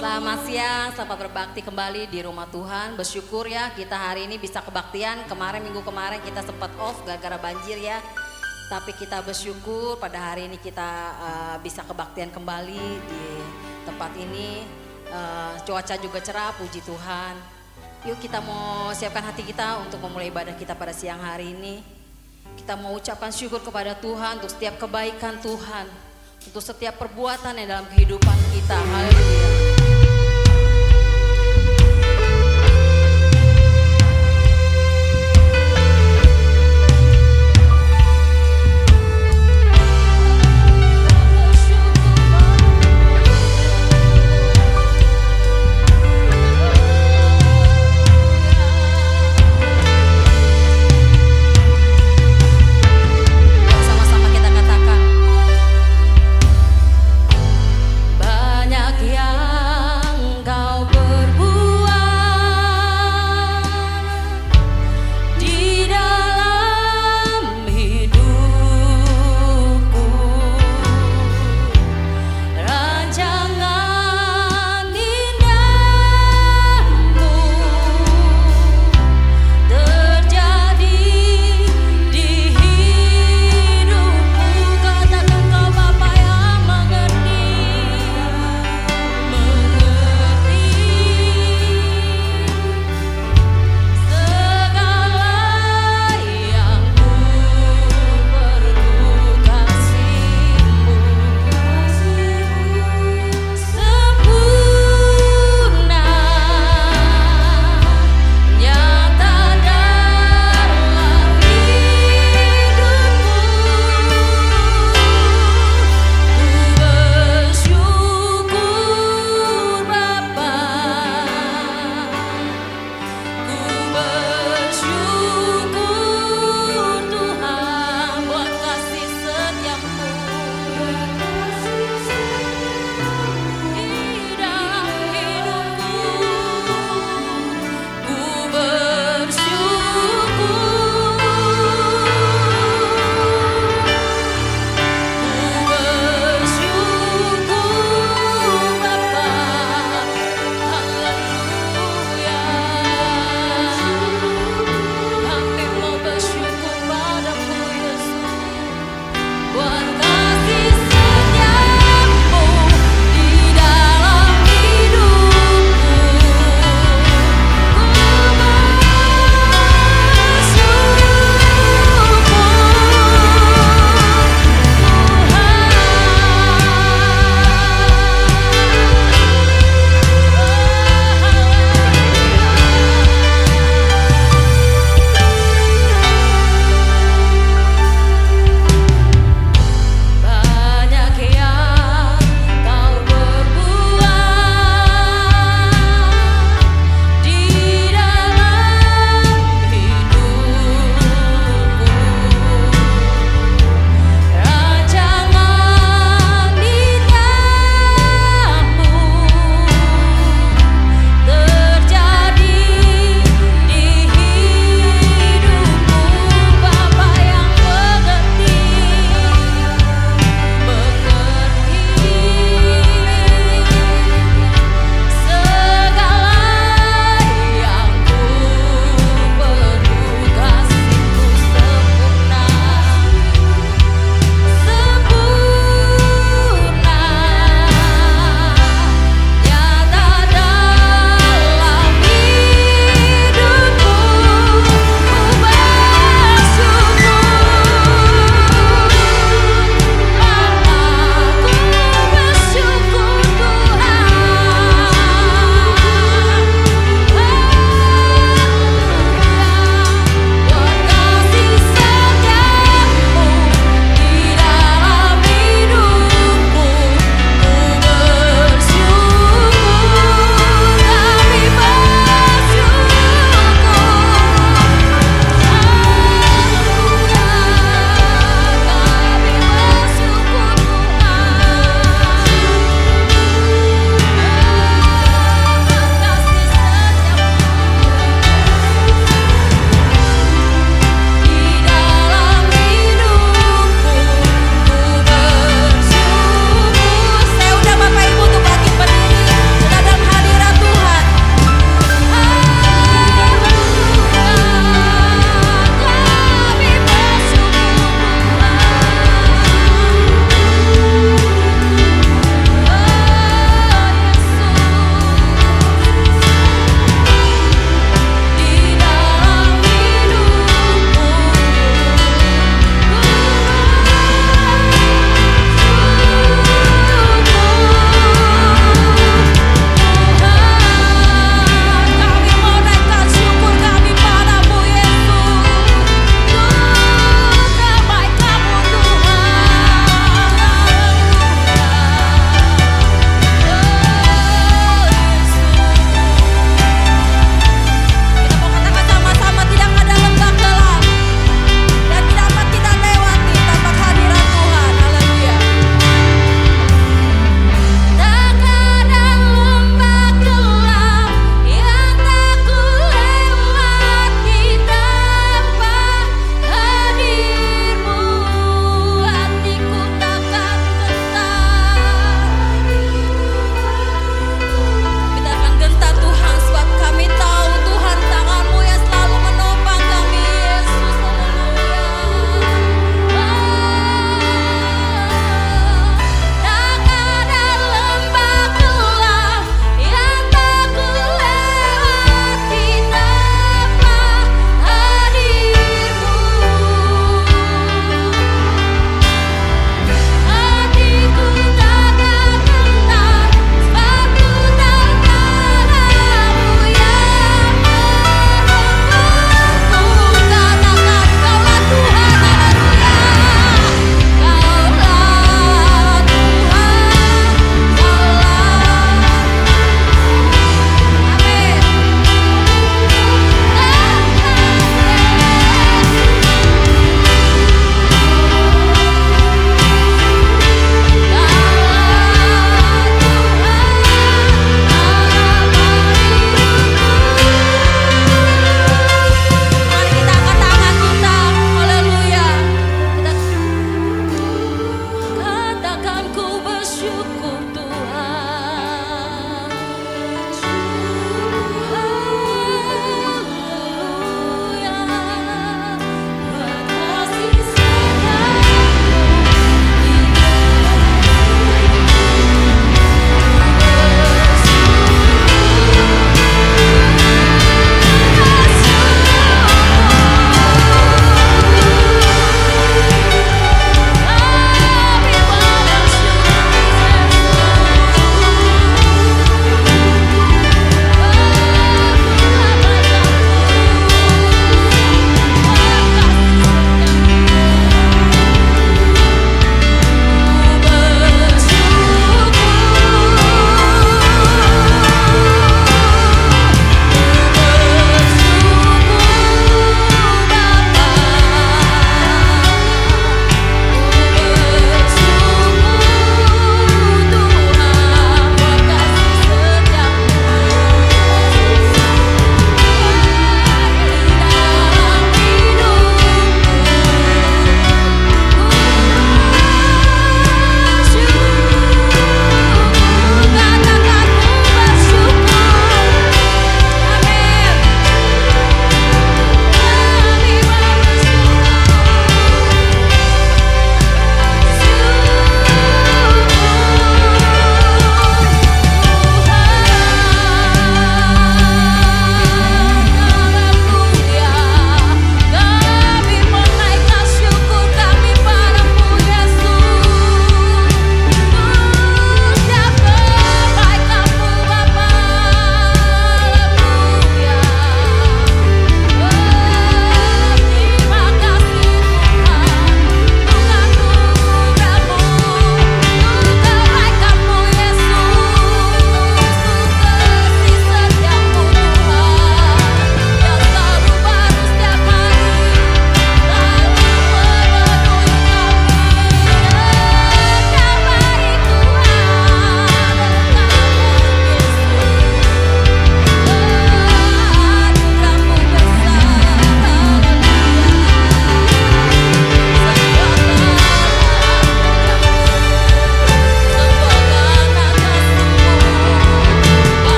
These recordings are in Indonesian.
Selamat siang, selamat berbakti kembali di rumah Tuhan. Bersyukur ya kita hari ini bisa kebaktian. Minggu kemarin kita sempat off gara-gara banjir ya. Tapi kita bersyukur pada hari ini kita bisa kebaktian kembali di tempat ini. Cuaca juga cerah, puji Tuhan. Yuk kita mau siapkan hati kita untuk memulai ibadah kita pada siang hari ini. Kita mau ucapkan syukur kepada Tuhan untuk setiap kebaikan Tuhan, untuk setiap perbuatan yang dalam kehidupan kita. Haleluya. Banyak yang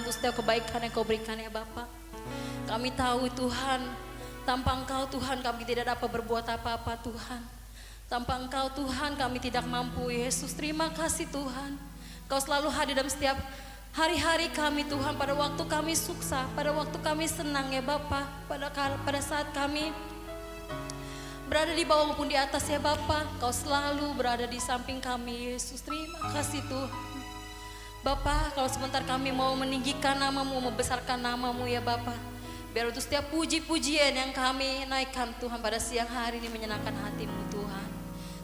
untuk setiap kebaikan yang kau berikan ya Bapa. Kami tahu Tuhan, tanpa Engkau Tuhan kami tidak dapat berbuat apa-apa Tuhan. Tanpa Engkau Tuhan kami tidak mampu Yesus. Terima kasih Tuhan, Kau selalu hadir dalam setiap hari-hari kami Tuhan. Pada waktu kami sukses, pada waktu kami senang ya Bapa, pada saat kami berada di bawah maupun di atas ya Bapa, Kau selalu berada di samping kami Yesus. Terima kasih Tuhan. Bapa, kalau sebentar kami mau meninggikan nama-Mu, membesarkan nama-Mu ya Bapa, biar untuk setiap puji-pujian yang kami naikkan Tuhan pada siang hari ini menyenangkan hati-Mu Tuhan.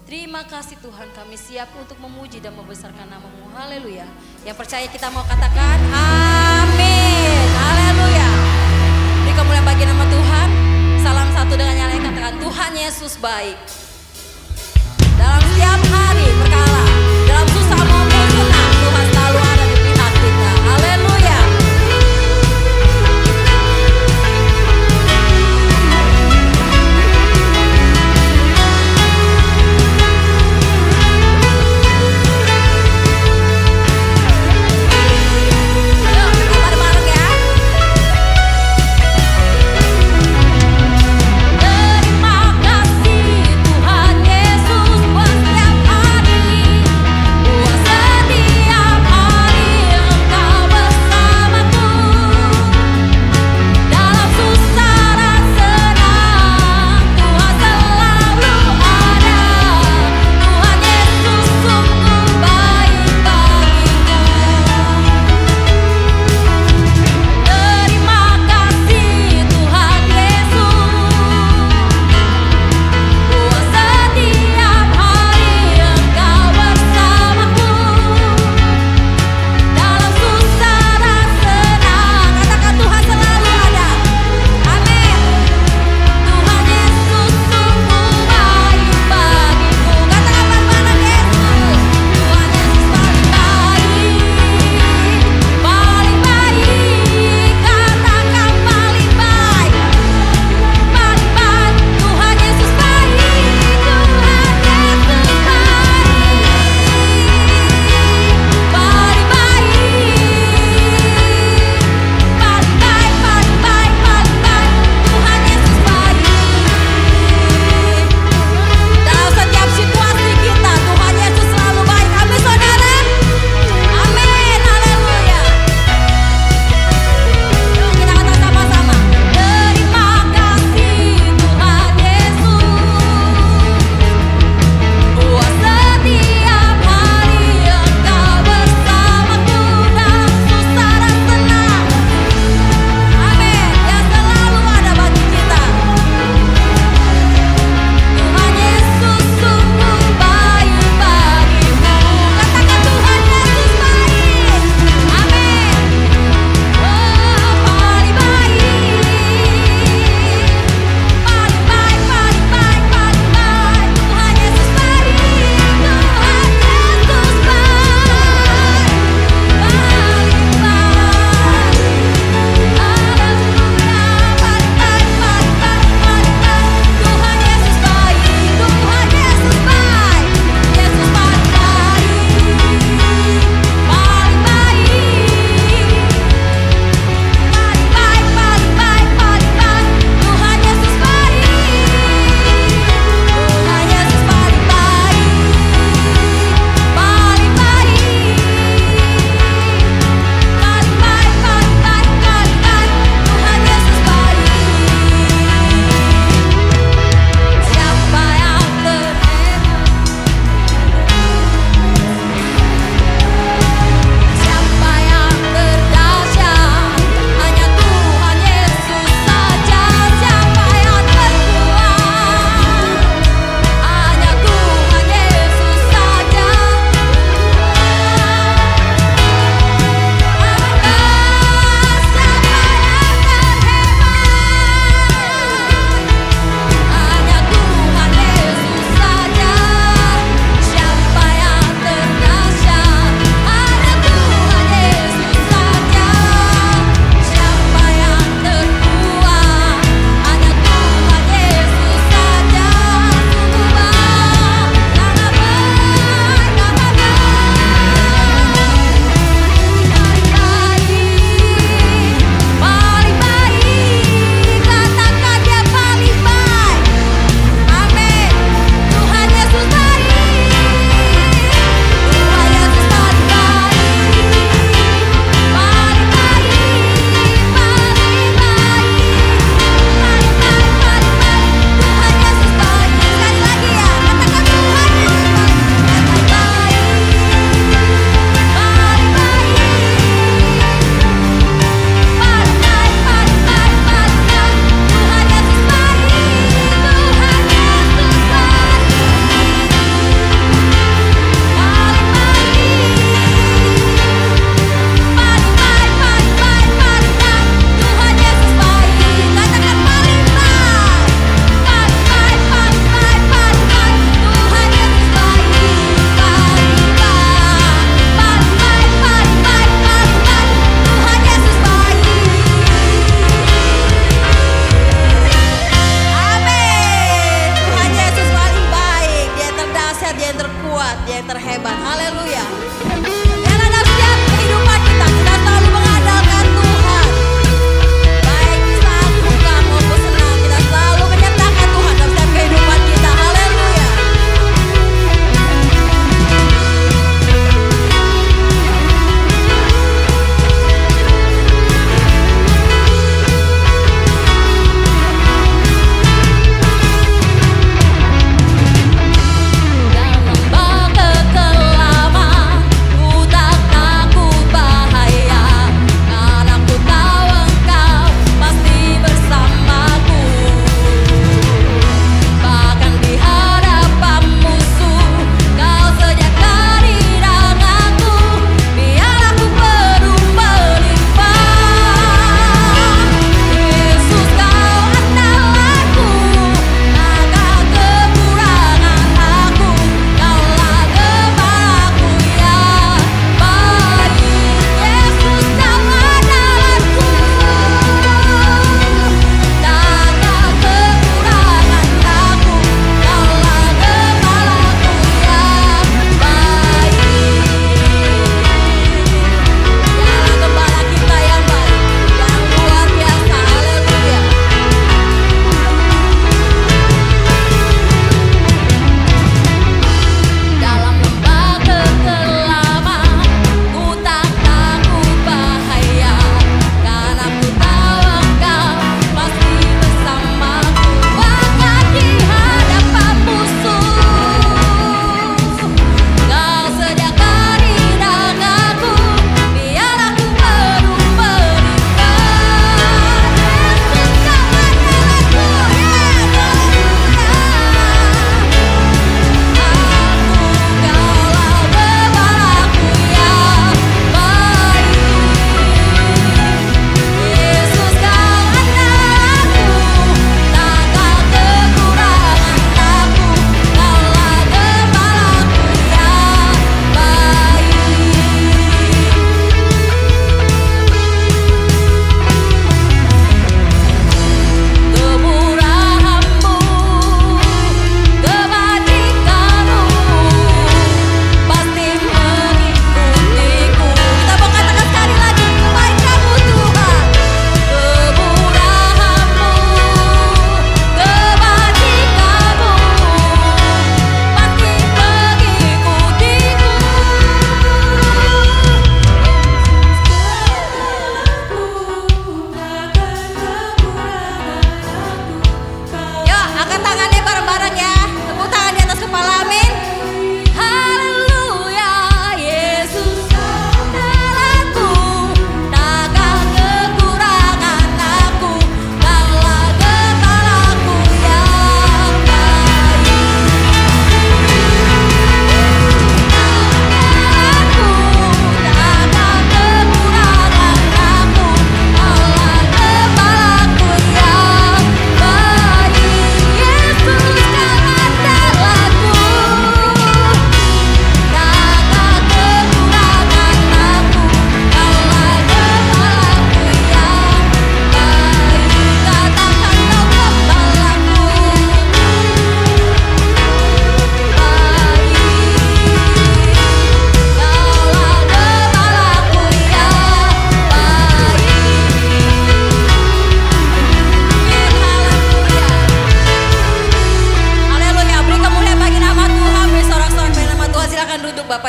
Terima kasih Tuhan, kami siap untuk memuji dan membesarkan nama-Mu. Haleluya. Yang percaya kita mau katakan amin. Haleluya. Beri kemuliaan bagi nama Tuhan. Salam satu dengan yang lain, katakan Tuhan Yesus baik. Dalam setiap hari berkala, dalam susah maupun senang, Tuhan selalu ada di pihak kita. Haleluya. Terima kasih Tuhan.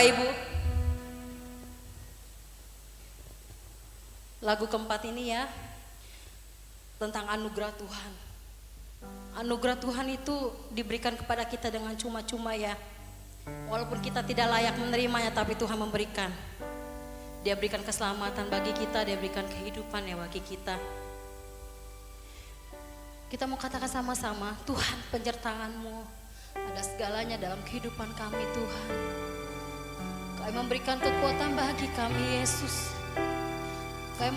Bapak Ibu. Lagu keempat ini ya, tentang anugerah Tuhan. Anugerah Tuhan itu diberikan kepada kita dengan cuma-cuma ya. Walaupun kita tidak layak menerimanya, tapi Tuhan memberikan. Dia berikan keselamatan bagi kita, dia berikan kehidupan ya bagi kita. Kita mau katakan sama-sama, Tuhan penyertaan-Mu ada segalanya dalam kehidupan kami Tuhan. Kau memberikan kekuatan bagi kami Yesus. Kau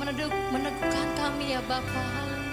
meneguhkan kami ya Bapa. Haleluya.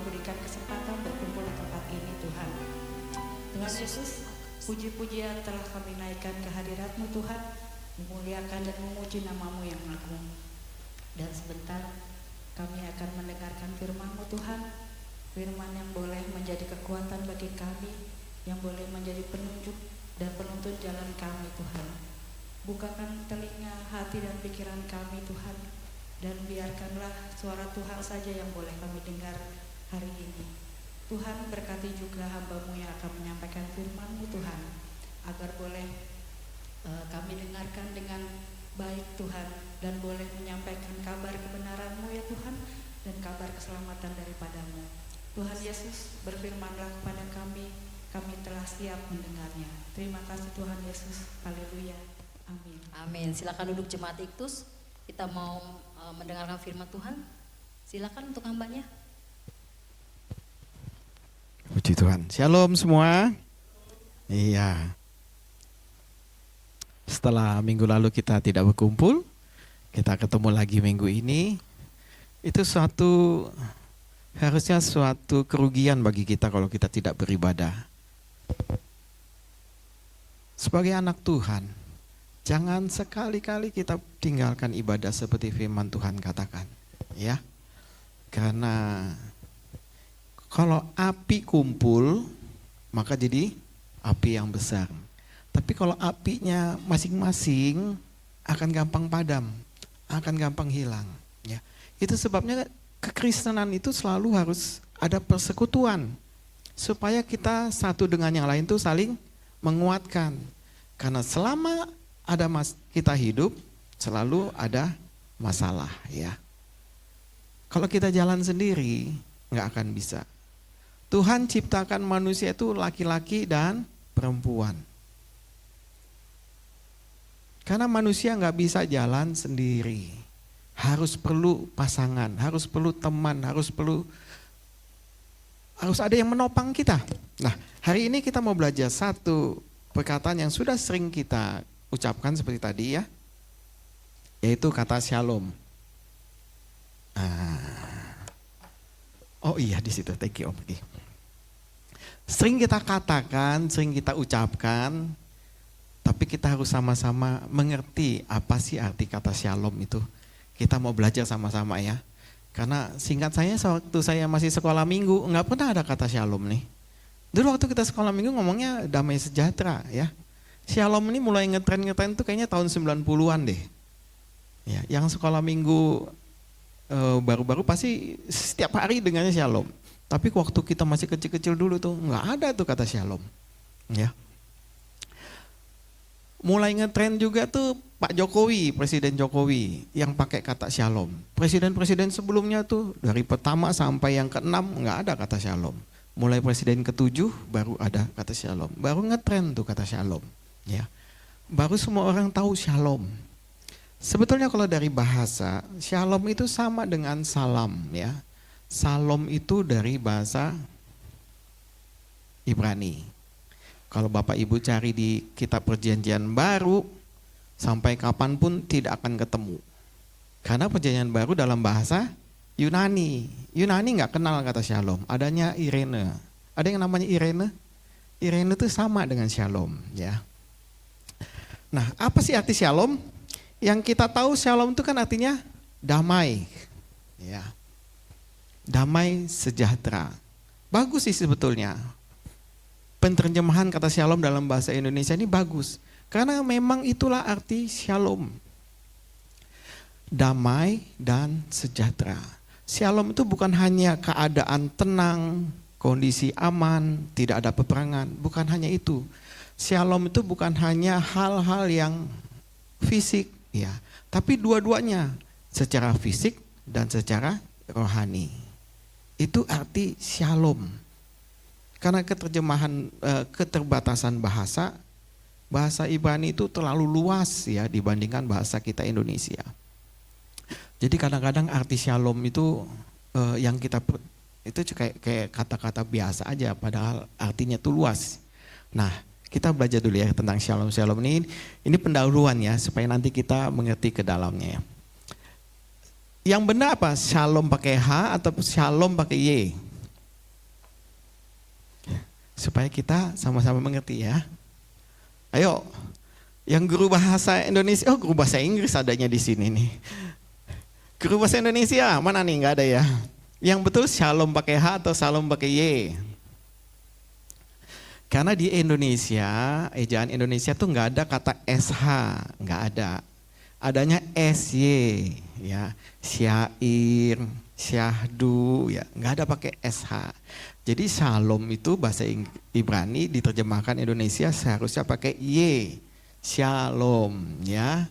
berikan kesempatan berkumpul di tempat ini Tuhan. Tuhan Yesus, puji-pujian telah kami naikkan ke hadirat-Mu Tuhan, memuliakan dan memuji nama-Mu yang agung. Dan sebentar kami akan mendengarkan firman-Mu Tuhan, firman yang boleh menjadi kekuatan bagi kami, yang boleh menjadi penunjuk dan penuntun jalan kami Tuhan. Bukakan telinga, hati dan pikiran kami Tuhan, dan biarkanlah suara Tuhan saja yang boleh kami dengar hari ini. Tuhan berkati juga hamba-Mu yang akan menyampaikan firman-Mu Tuhan, agar boleh kami dengarkan dengan baik Tuhan, dan boleh menyampaikan kabar kebenaran-Mu ya Tuhan, dan kabar keselamatan daripada-Mu. Tuhan Yesus, berfirmanlah kepada kami telah siap mendengarnya. Terima kasih Tuhan Yesus, haleluya, amin. Amin. Silakan duduk jemaat Iktus. Kita mau mendengarkan firman Tuhan. Silakan untuk hambanya. Puji Tuhan. Shalom semua. Iya. Setelah minggu lalu kita tidak berkumpul, kita ketemu lagi minggu ini. Itu harusnya suatu kerugian bagi kita kalau kita tidak beribadah. Sebagai anak Tuhan, jangan sekali-kali kita tinggalkan ibadah seperti firman Tuhan katakan, ya. Karena kalau api kumpul, maka jadi api yang besar. Tapi kalau apinya masing-masing akan gampang padam, akan gampang hilang. Ya. Itu sebabnya kekristenan itu selalu harus ada persekutuan. Supaya kita satu dengan yang lain itu saling menguatkan. Karena selama ada kita hidup, selalu ada masalah. Ya. Kalau kita jalan sendiri, nggak akan bisa. Tuhan ciptakan manusia itu laki-laki dan perempuan. Karena manusia nggak bisa jalan sendiri. Harus perlu pasangan, harus perlu teman, harus ada yang menopang kita. Nah, hari ini kita mau belajar satu perkataan yang sudah sering kita ucapkan seperti tadi ya. Yaitu kata shalom. Oh iya di situ, thank you Om. Sering kita katakan, sering kita ucapkan, tapi kita harus sama-sama mengerti apa sih arti kata shalom itu. Kita mau belajar sama-sama ya. Karena singkat saya waktu saya masih sekolah minggu, nggak pernah ada kata shalom nih. Dulu waktu kita sekolah minggu ngomongnya damai sejahtera ya. Shalom ini mulai ngetren tuh kayaknya tahun 90-an deh. Ya, yang sekolah minggu baru-baru pasti setiap hari dengannya shalom. Tapi waktu kita masih kecil-kecil dulu tuh nggak ada tuh kata shalom. Ya. Mulai ngetren juga tuh Pak Jokowi, Presiden Jokowi yang pakai kata shalom. Presiden-presiden sebelumnya tuh dari pertama sampai yang ke-6 nggak ada kata shalom. Mulai presiden ke-7 baru ada kata shalom. Baru ngetren tuh kata shalom. Ya. Baru semua orang tahu shalom. Sebetulnya kalau dari bahasa, shalom itu sama dengan salam ya. Salam itu dari bahasa Ibrani. Kalau Bapak Ibu cari di kitab Perjanjian Baru, sampai kapanpun tidak akan ketemu. Karena Perjanjian Baru dalam bahasa Yunani. Yunani nggak kenal kata shalom, adanya Irene. Ada yang namanya Irene? Irene itu sama dengan shalom ya. Nah, apa sih arti shalom? Yang kita tahu shalom itu kan artinya damai. Ya. Damai sejahtera. Bagus sih sebetulnya. Penerjemahan kata shalom dalam bahasa Indonesia ini bagus. Karena memang itulah arti shalom. Damai dan sejahtera. Shalom itu bukan hanya keadaan tenang, kondisi aman, tidak ada peperangan. Bukan hanya itu. Shalom itu bukan hanya hal-hal yang fisik, ya, tapi dua-duanya secara fisik dan secara rohani. Itu arti shalom. Karena keterbatasan bahasa Ibrani itu terlalu luas ya dibandingkan bahasa kita Indonesia. Jadi kadang-kadang arti shalom itu yang kita itu kayak kata-kata biasa aja, padahal artinya tuh luas. Nah, kita belajar dulu ya tentang shalom ini. Ini pendahuluan ya supaya nanti kita mengerti ke dalamnya ya. Yang benar apa? Shalom pakai H atau shalom pakai Y? supaya kita sama-sama mengerti ya. Ayo, yang guru bahasa Indonesia, oh guru bahasa Inggris adanya di sini nih. Guru bahasa Indonesia, mana nih, nggak ada ya. Yang betul shalom pakai H atau shalom pakai Y. Karena di Indonesia, ejaan Indonesia tuh nggak ada kata SH, nggak ada. Adanya SY, ya, syair, syahdu, ya, nggak ada pakai SH. Jadi shalom itu bahasa Ibrani diterjemahkan Indonesia seharusnya pakai Y, shalom, ya.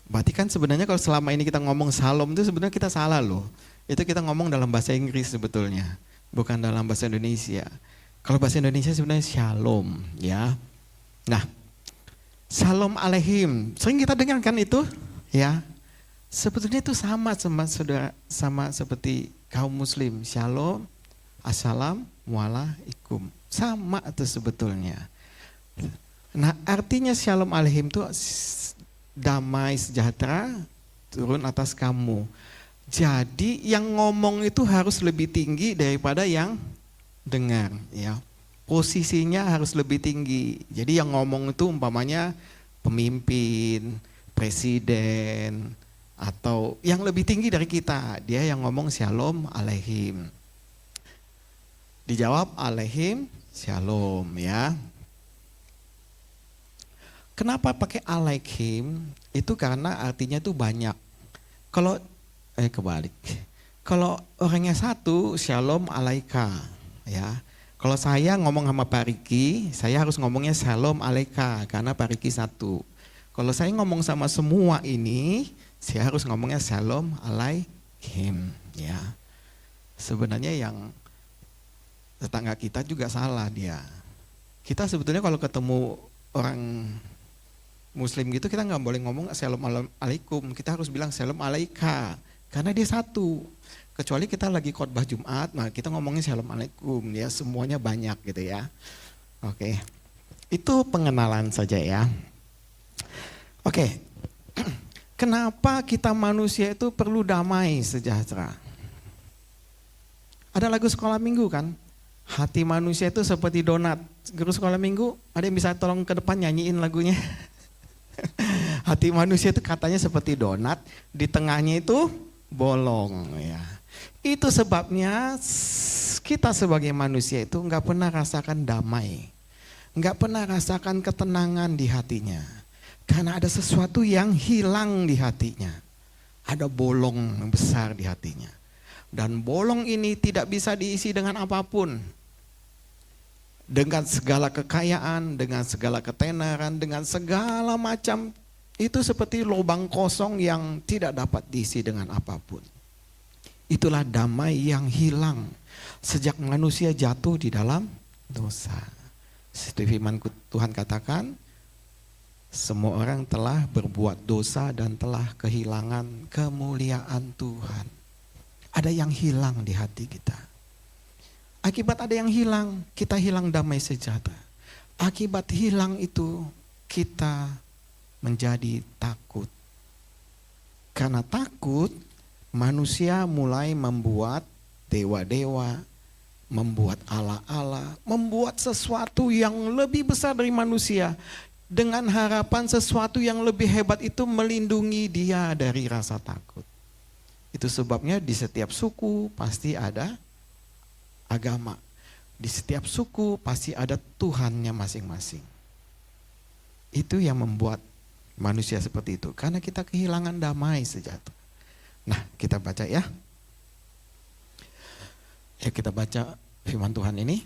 Berarti kan sebenarnya kalau selama ini kita ngomong shalom itu sebenarnya kita salah loh. Itu kita ngomong dalam bahasa Inggris sebetulnya, bukan dalam bahasa Indonesia. Kalau bahasa Indonesia sebenarnya shalom, ya. Nah, shalom aleihim, sering kita dengar kan itu, ya. Sebetulnya itu sama seperti kaum muslim, shalom, assalamualaikum. Sama itu sebetulnya. Nah, artinya shalom aleihim itu damai sejahtera turun atas kamu. Jadi yang ngomong itu harus lebih tinggi daripada yang dengar, ya. Posisinya harus lebih tinggi. Jadi yang ngomong itu umpamanya pemimpin, presiden, atau yang lebih tinggi dari kita. Dia yang ngomong shalom aleihim. Dijawab aleihim shalom, ya. Kenapa pakai aleihim? Itu karena artinya itu banyak. Kalau kebalik. Kalau orangnya satu, shalom alaika, ya. Kalau saya ngomong sama Pak Riki, saya harus ngomongnya shalom alaika karena Pak Riki satu. Kalau saya ngomong sama semua ini, saya harus ngomongnya shalom alaihim, ya. Sebenarnya yang tetangga kita juga salah dia. Kita sebetulnya kalau ketemu orang Muslim gitu kita nggak boleh ngomong shalom alaikum, kita harus bilang shalom alaika karena dia satu. Kecuali kita lagi khotbah Jumat, nah kita ngomongin shalom alaikum, ya semuanya banyak gitu ya. Oke, itu pengenalan saja ya. Oke, kenapa kita manusia itu perlu damai sejahtera? Ada lagu sekolah minggu kan? Hati manusia itu seperti donat. Guru sekolah minggu, ada yang bisa tolong ke depan nyanyiin lagunya? Hati manusia itu katanya seperti donat, di tengahnya itu bolong, ya. Itu sebabnya kita sebagai manusia itu nggak pernah rasakan damai, nggak pernah rasakan ketenangan di hatinya, karena ada sesuatu yang hilang di hatinya, ada bolong besar di hatinya, dan bolong ini tidak bisa diisi dengan apapun, dengan segala kekayaan, dengan segala ketenaran, dengan segala macam, itu seperti lubang kosong yang tidak dapat diisi dengan apapun. Itulah damai yang hilang sejak manusia jatuh di dalam dosa. Seperti firman Tuhan katakan, semua orang telah berbuat dosa dan telah kehilangan kemuliaan Tuhan. Ada yang hilang di hati kita. Akibat ada yang hilang, kita hilang damai sejahtera. Akibat hilang itu, kita menjadi takut. Karena takut, manusia mulai membuat dewa-dewa, membuat ala-ala, membuat sesuatu yang lebih besar dari manusia, dengan harapan sesuatu yang lebih hebat itu melindungi dia dari rasa takut. Itu sebabnya di setiap suku pasti ada agama. Di setiap suku pasti ada Tuhannya masing-masing. Itu yang membuat manusia seperti itu. Karena kita kehilangan damai sejahtera. Nah, kita baca ya. Ya, kita baca firman Tuhan ini.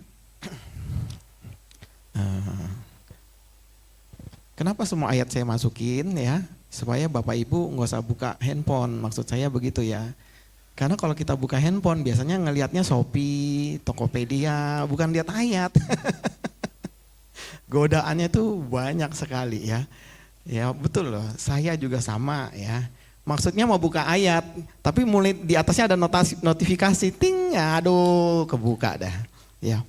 Kenapa semua ayat saya masukin ya? Supaya Bapak Ibu nggak usah buka handphone. Maksud saya begitu ya. Karena kalau kita buka handphone biasanya ngelihatnya Shopee, Tokopedia, bukan lihat ayat. Godaannya tuh banyak sekali ya. Ya betul loh, saya juga sama ya. Maksudnya mau buka ayat, tapi mulai di atasnya ada notifikasi, ting, aduh kebuka dah. Ya,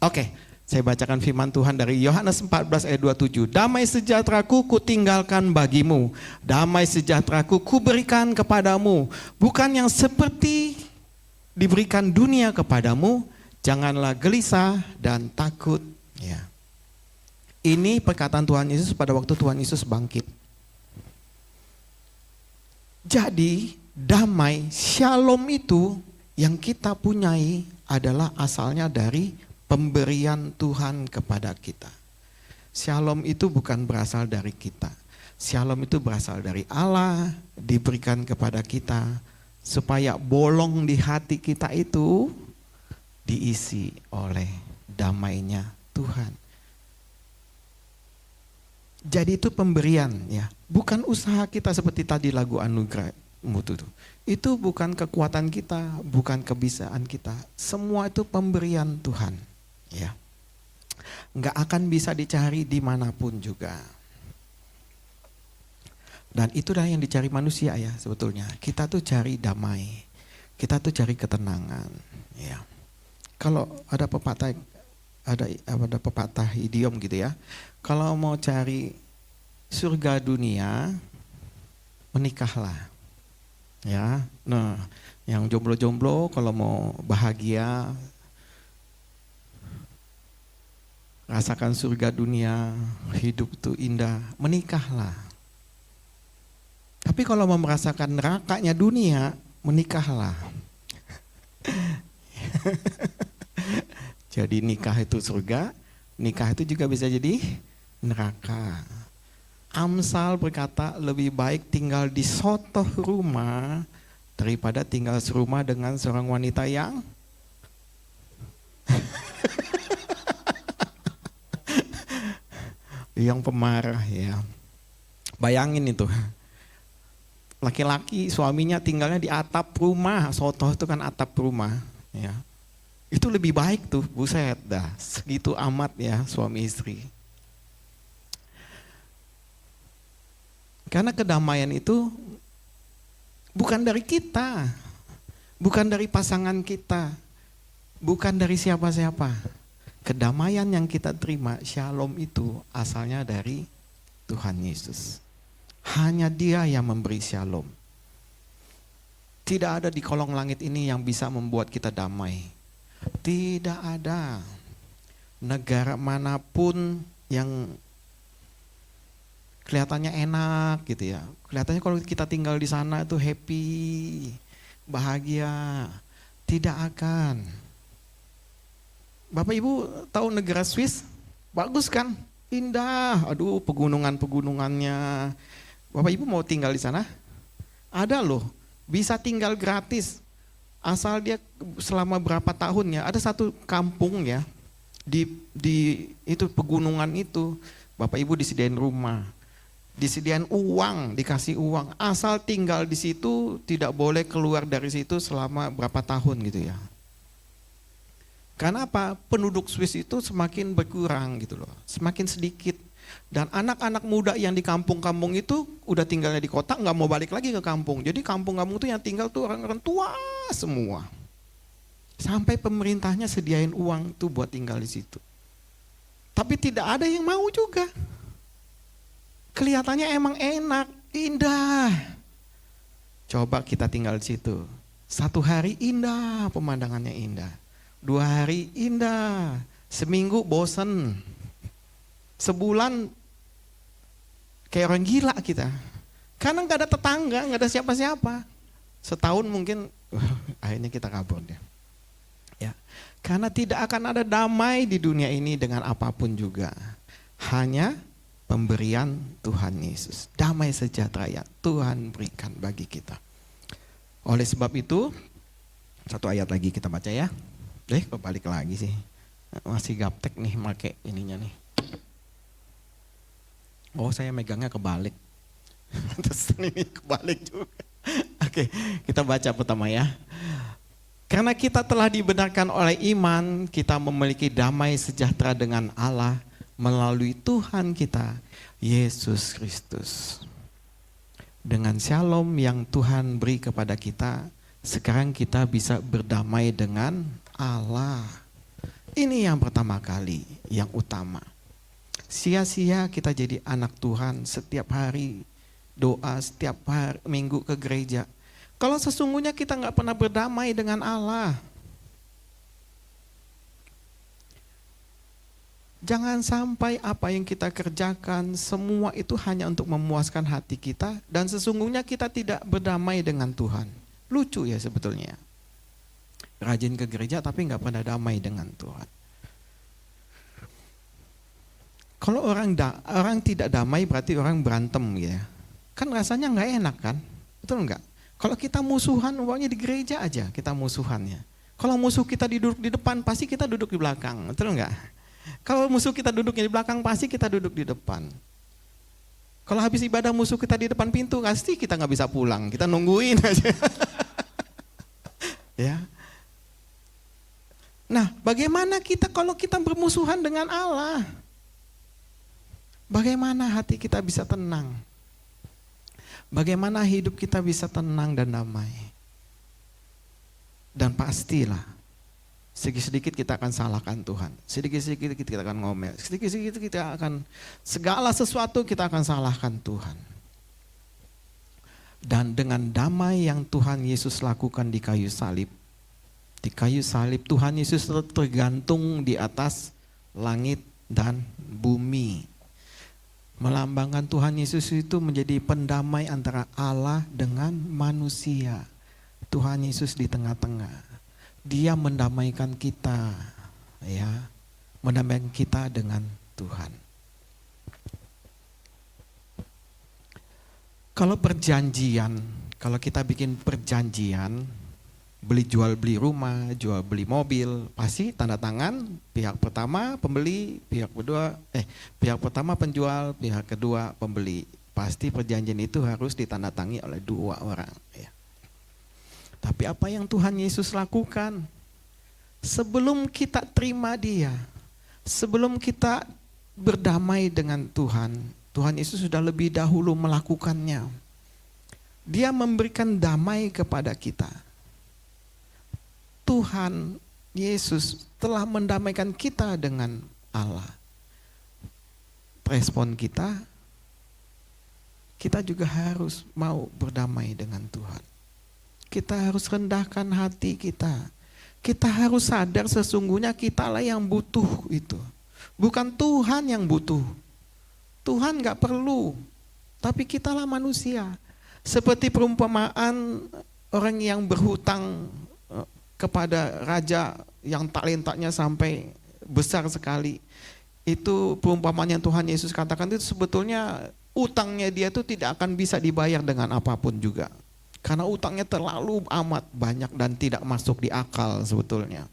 oke, saya bacakan firman Tuhan dari Yohanes 14 ayat 27. Damai sejahteraku kutinggalkan bagimu, damai sejahteraku kuberikan kepadamu, bukan yang seperti diberikan dunia kepadamu, Janganlah gelisah dan takut. Ya. Ini perkataan Tuhan Yesus pada waktu Tuhan Yesus bangkit. Jadi damai, shalom itu yang kita punyai adalah asalnya dari pemberian Tuhan kepada kita. Shalom itu bukan berasal dari kita. Shalom itu berasal dari Allah, diberikan kepada kita supaya bolong di hati kita itu diisi oleh damainya Tuhan. Jadi itu pemberian ya, bukan usaha kita seperti tadi lagu Anugerah Mutu. Itu bukan kekuatan kita, bukan kebisaan kita. Semua itu pemberian Tuhan ya. Nggak akan bisa dicari dimanapun juga. Dan itulah yang dicari manusia ya sebetulnya. Kita tuh cari damai, kita tuh cari ketenangan ya. Kalau ada pepatah idiom gitu ya. Kalau mau cari surga dunia, menikahlah. Ya. Nah, yang jomblo-jomblo kalau mau bahagia, rasakan surga dunia, hidup tuh indah, menikahlah. Tapi kalau mau merasakan nerakanya dunia, menikahlah. Jadi nikah itu surga, nikah itu juga bisa jadi neraka. Amsal berkata lebih baik tinggal di sotoh rumah daripada tinggal serumah dengan seorang wanita yang yang pemarah ya. Bayangin itu. Laki-laki suaminya tinggalnya di atap rumah, sotoh itu kan atap rumah ya. Itu lebih baik tuh, buset dah, segitu amat ya suami istri. Karena kedamaian itu bukan dari kita, bukan dari pasangan kita, bukan dari siapa-siapa. Kedamaian yang kita terima, shalom itu asalnya dari Tuhan Yesus. Hanya Dia yang memberi shalom. Tidak ada di kolong langit ini yang bisa membuat kita damai. Tidak ada negara manapun yang kelihatannya enak gitu ya. Kelihatannya kalau kita tinggal di sana itu happy, bahagia. Tidak akan. Bapak Ibu tahu negara Swiss? Bagus kan? Indah. Aduh, pegunungan-pegunungannya. Bapak Ibu mau tinggal di sana? Ada loh. Bisa tinggal gratis. Asal dia selama berapa tahun ya, ada satu kampung ya di itu pegunungan itu, Bapak Ibu disediain rumah, disediain uang, dikasih uang, asal tinggal di situ tidak boleh keluar dari situ selama berapa tahun gitu ya. Karena apa? Penduduk Swiss itu semakin berkurang gitu loh, semakin sedikit. Dan anak-anak muda yang di kampung-kampung itu udah tinggalnya di kota, nggak mau balik lagi ke kampung. Jadi kampung-kampung itu yang tinggal tuh orang-orang tua semua. Sampai pemerintahnya sediain uang tuh buat tinggal di situ. Tapi tidak ada yang mau juga. Kelihatannya emang enak, indah. Coba kita tinggal di situ. 1 hari indah, pemandangannya indah. 2 hari indah, seminggu bosen. Sebulan kayak orang gila kita. Karena gak ada tetangga, gak ada siapa-siapa. Setahun mungkin akhirnya kita kabur deh. Ya. Karena tidak akan ada damai di dunia ini dengan apapun juga. Hanya pemberian Tuhan Yesus. Damai sejahtera yang Tuhan berikan bagi kita. Oleh sebab itu, satu ayat lagi kita baca ya. Kebalik lagi sih. Masih gaptek nih make ininya nih. Oh, saya megangnya kebalik. Terus ini kebalik juga. Oke, kita baca pertama ya. Karena kita telah dibenarkan oleh iman, kita memiliki damai sejahtera dengan Allah melalui Tuhan kita, Yesus Kristus. Dengan shalom yang Tuhan beri kepada kita, sekarang kita bisa berdamai dengan Allah. Ini yang pertama kali, yang utama. Sia-sia kita jadi anak Tuhan setiap hari doa, setiap hari minggu ke gereja. Kalau sesungguhnya kita nggak pernah berdamai dengan Allah. Jangan sampai apa yang kita kerjakan semua itu hanya untuk memuaskan hati kita dan sesungguhnya kita tidak berdamai dengan Tuhan. Lucu ya sebetulnya. Rajin ke gereja tapi nggak pernah damai dengan Tuhan. Kalau orang tidak damai berarti orang berantem gitu ya. Kan rasanya nggak enak kan? Betul nggak? Kalau kita musuhan uangnya di gereja aja kita musuhannya. Kalau musuh kita duduk di depan pasti kita duduk di belakang. Betul nggak? Kalau musuh kita duduknya di belakang, pasti kita duduk di depan. Kalau habis ibadah musuh kita di depan pintu, pasti kita nggak bisa pulang. Kita nungguin aja. Ya. Nah, bagaimana kita kalau kita bermusuhan dengan Allah? Bagaimana hati kita bisa tenang? Bagaimana hidup kita bisa tenang dan damai? Dan pastilah sedikit-sedikit kita akan salahkan Tuhan. Sedikit-sedikit kita akan ngomel. Sedikit-sedikit kita akan, segala sesuatu kita akan salahkan Tuhan. Dan dengan damai yang Tuhan Yesus lakukan di kayu salib. Di kayu salib Tuhan Yesus tergantung di atas langit dan bumi. Melambangkan Tuhan Yesus itu menjadi pendamai antara Allah dengan manusia. Tuhan Yesus di tengah-tengah. Dia mendamaikan kita, ya, mendamaikan kita dengan Tuhan. Kalau perjanjian, kalau kita bikin perjanjian, jual beli rumah, jual beli mobil, pasti tanda tangan pihak pertama pembeli, pihak pertama penjual, pihak kedua pembeli. Pasti perjanjian itu harus ditandatangani oleh dua orang, ya. Tapi apa yang Tuhan Yesus lakukan? Sebelum kita terima Dia, sebelum kita berdamai dengan Tuhan, Tuhan Yesus sudah lebih dahulu melakukannya. Dia memberikan damai kepada kita. Tuhan Yesus telah mendamaikan kita dengan Allah. Respon kita juga harus mau berdamai dengan Tuhan. Kita harus rendahkan hati kita. Kita harus sadar sesungguhnya kitalah yang butuh itu. Bukan Tuhan yang butuh. Tuhan gak perlu. Tapi kitalah manusia. Seperti perumpamaan orang yang berhutang kepada raja yang talentanya sampai besar sekali. Itu perumpamaan yang Tuhan Yesus katakan itu sebetulnya utangnya dia itu tidak akan bisa dibayar dengan apapun juga. Karena utangnya terlalu amat banyak dan tidak masuk di akal sebetulnya.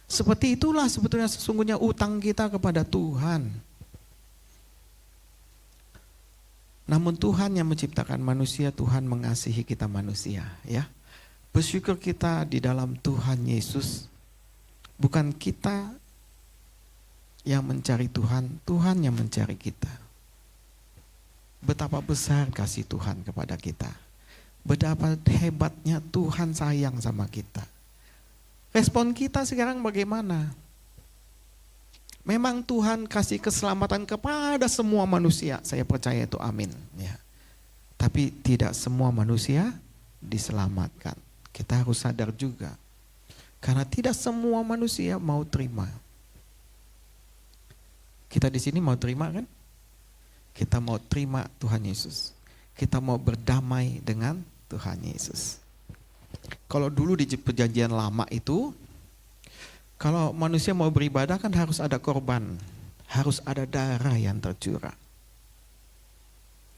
Seperti itulah sebetulnya sesungguhnya utang kita kepada Tuhan. Namun Tuhan yang menciptakan manusia, Tuhan mengasihi kita manusia, ya. Bersyukur kita di dalam Tuhan Yesus. Bukan kita yang mencari Tuhan, Tuhan yang mencari kita. Betapa besar kasih Tuhan kepada kita. Betapa hebatnya Tuhan sayang sama kita. Respon kita sekarang bagaimana? Memang Tuhan kasih keselamatan kepada semua manusia. Saya percaya itu, amin. Ya. Tapi tidak semua manusia diselamatkan. Kita harus sadar juga. Karena tidak semua manusia mau terima. Kita di sini mau terima kan? Kita mau terima Tuhan Yesus. Kita mau berdamai dengan Tuhan Yesus. Kalau dulu di perjanjian lama itu, kalau manusia mau beribadah kan harus ada korban. Harus ada darah yang tercurah.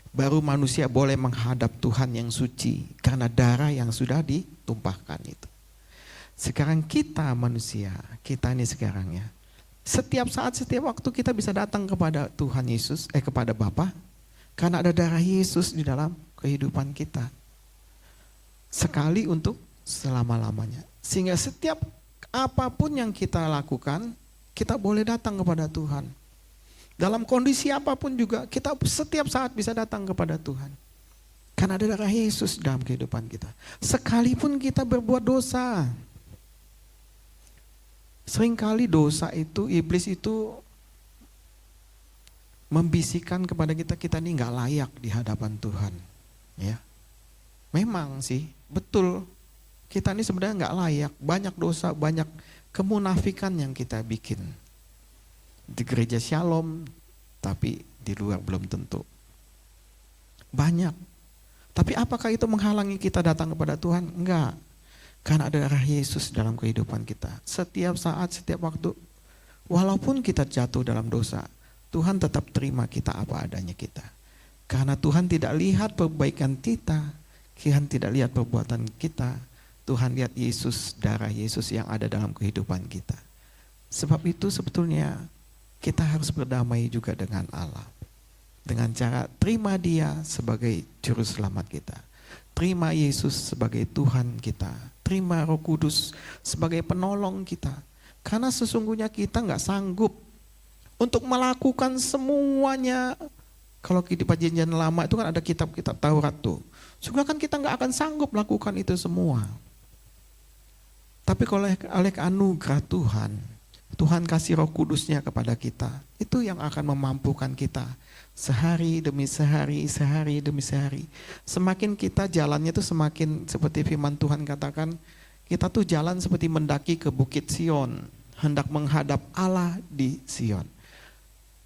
Baru manusia boleh menghadap Tuhan yang suci. Karena darah yang sudah ditumpahkan itu. Sekarang kita manusia, kita ini sekarang ya. Setiap saat, setiap waktu kita bisa datang kepada Tuhan Yesus, kepada Bapa, karena ada darah Yesus di dalam kehidupan kita. Sekali untuk selama-lamanya. Sehingga setiap apapun yang kita lakukan, kita boleh datang kepada Tuhan. Dalam kondisi apapun juga, kita setiap saat bisa datang kepada Tuhan. Karena ada darah Yesus dalam kehidupan kita. Sekalipun kita berbuat dosa, seringkali dosa itu, iblis itu membisikkan kepada kita, kita ini gak layak di hadapan Tuhan. Ya, memang sih, betul. Kita ini sebenarnya gak layak, banyak dosa, banyak kemunafikan yang kita bikin. di gereja Shalom, tapi di luar belum tentu. Banyak. Tapi apakah itu menghalangi kita datang kepada Tuhan? Enggak. Karena ada darah Yesus dalam kehidupan kita. Setiap saat, setiap waktu, walaupun kita jatuh dalam dosa, Tuhan tetap terima kita apa adanya kita. Karena Tuhan tidak lihat perbaikan kita, Tuhan tidak lihat perbuatan kita, Tuhan lihat Yesus, darah Yesus yang ada dalam kehidupan kita. Sebab itu sebetulnya kita harus berdamai juga dengan Allah. Dengan cara terima Dia sebagai juru selamat kita. Terima Yesus sebagai Tuhan kita. Terima Roh Kudus sebagai penolong kita. Karena sesungguhnya kita nggak sanggup untuk melakukan semuanya. Kalau di perjanjian lama itu kan ada kitab-kitab Taurat tuh. Sehingga kan kita nggak akan sanggup melakukan itu semua. Tapi kalau oleh anugerah Tuhan, Tuhan kasih Roh Kudusnya kepada kita. Itu yang akan memampukan kita. Sehari demi sehari, sehari demi sehari. Semakin kita jalannya tuh semakin seperti firman Tuhan katakan, kita tuh jalan seperti mendaki ke Bukit Sion, hendak menghadap Allah di Sion.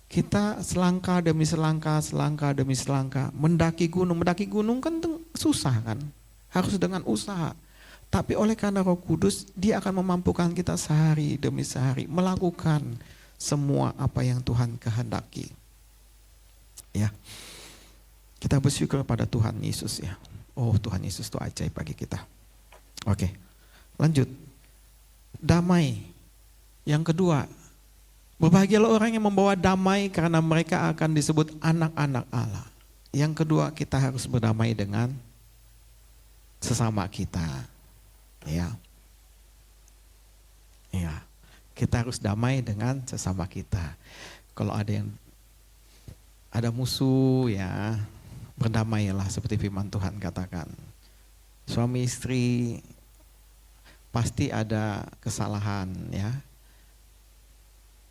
Kita selangkah demi selangkah, selangkah demi selangkah, mendaki gunung kan tuh susah kan, harus dengan usaha. Tapi oleh karena Roh Kudus, Dia akan memampukan kita sehari demi sehari melakukan semua apa yang Tuhan kehendaki. Ya, kita bersyukur pada Tuhan Yesus ya. Oh, Tuhan Yesus itu ajaib bagi kita. Oke, lanjut. Damai. Yang kedua, berbahagialah orang yang membawa damai karena mereka akan disebut anak-anak Allah. Yang kedua, kita harus berdamai dengan sesama kita. Ya, ya, kita harus damai dengan sesama kita. Kalau ada musuh ya, berdamailah seperti firman Tuhan katakan. Suami istri pasti ada kesalahan ya.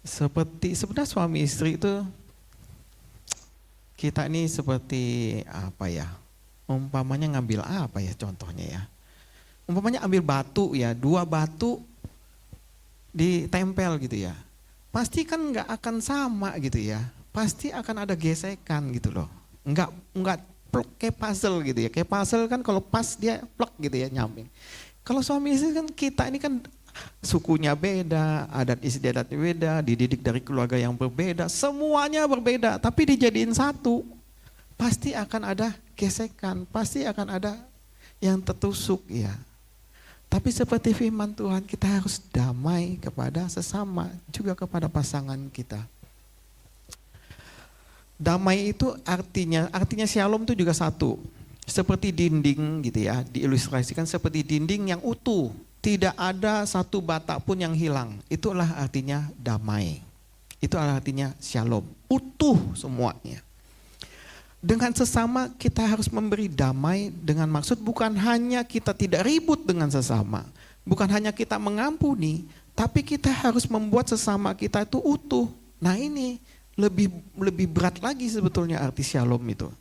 Sebenarnya suami istri itu kita ini seperti apa ya? Umpamanya ngambil apa ya contohnya ya? Umpamanya ambil batu ya, 2 batu ditempel gitu ya. Pasti kan nggak akan sama gitu ya. Pasti akan ada gesekan gitu loh. Enggak plek kayak puzzle gitu ya. Kayak puzzle kan kalau pas dia plek gitu ya nyamping. Kalau suami istri kan kita ini kan sukunya beda, adat istiadatnya beda, dididik dari keluarga yang berbeda, semuanya berbeda tapi dijadiin satu. Pasti akan ada gesekan, pasti akan ada yang tertusuk ya. Tapi seperti firman Tuhan, kita harus damai kepada sesama, juga kepada pasangan kita. Damai itu artinya shalom itu juga satu. Seperti dinding gitu ya, diilustrasikan seperti dinding yang utuh. Tidak ada satu batak pun yang hilang. Itulah artinya damai. Itulah artinya shalom. Utuh semuanya. Dengan sesama kita harus memberi damai dengan maksud bukan hanya kita tidak ribut dengan sesama. Bukan hanya kita mengampuni, tapi kita harus membuat sesama kita itu utuh. Nah ini lebih berat lagi sebetulnya arti shalom itu.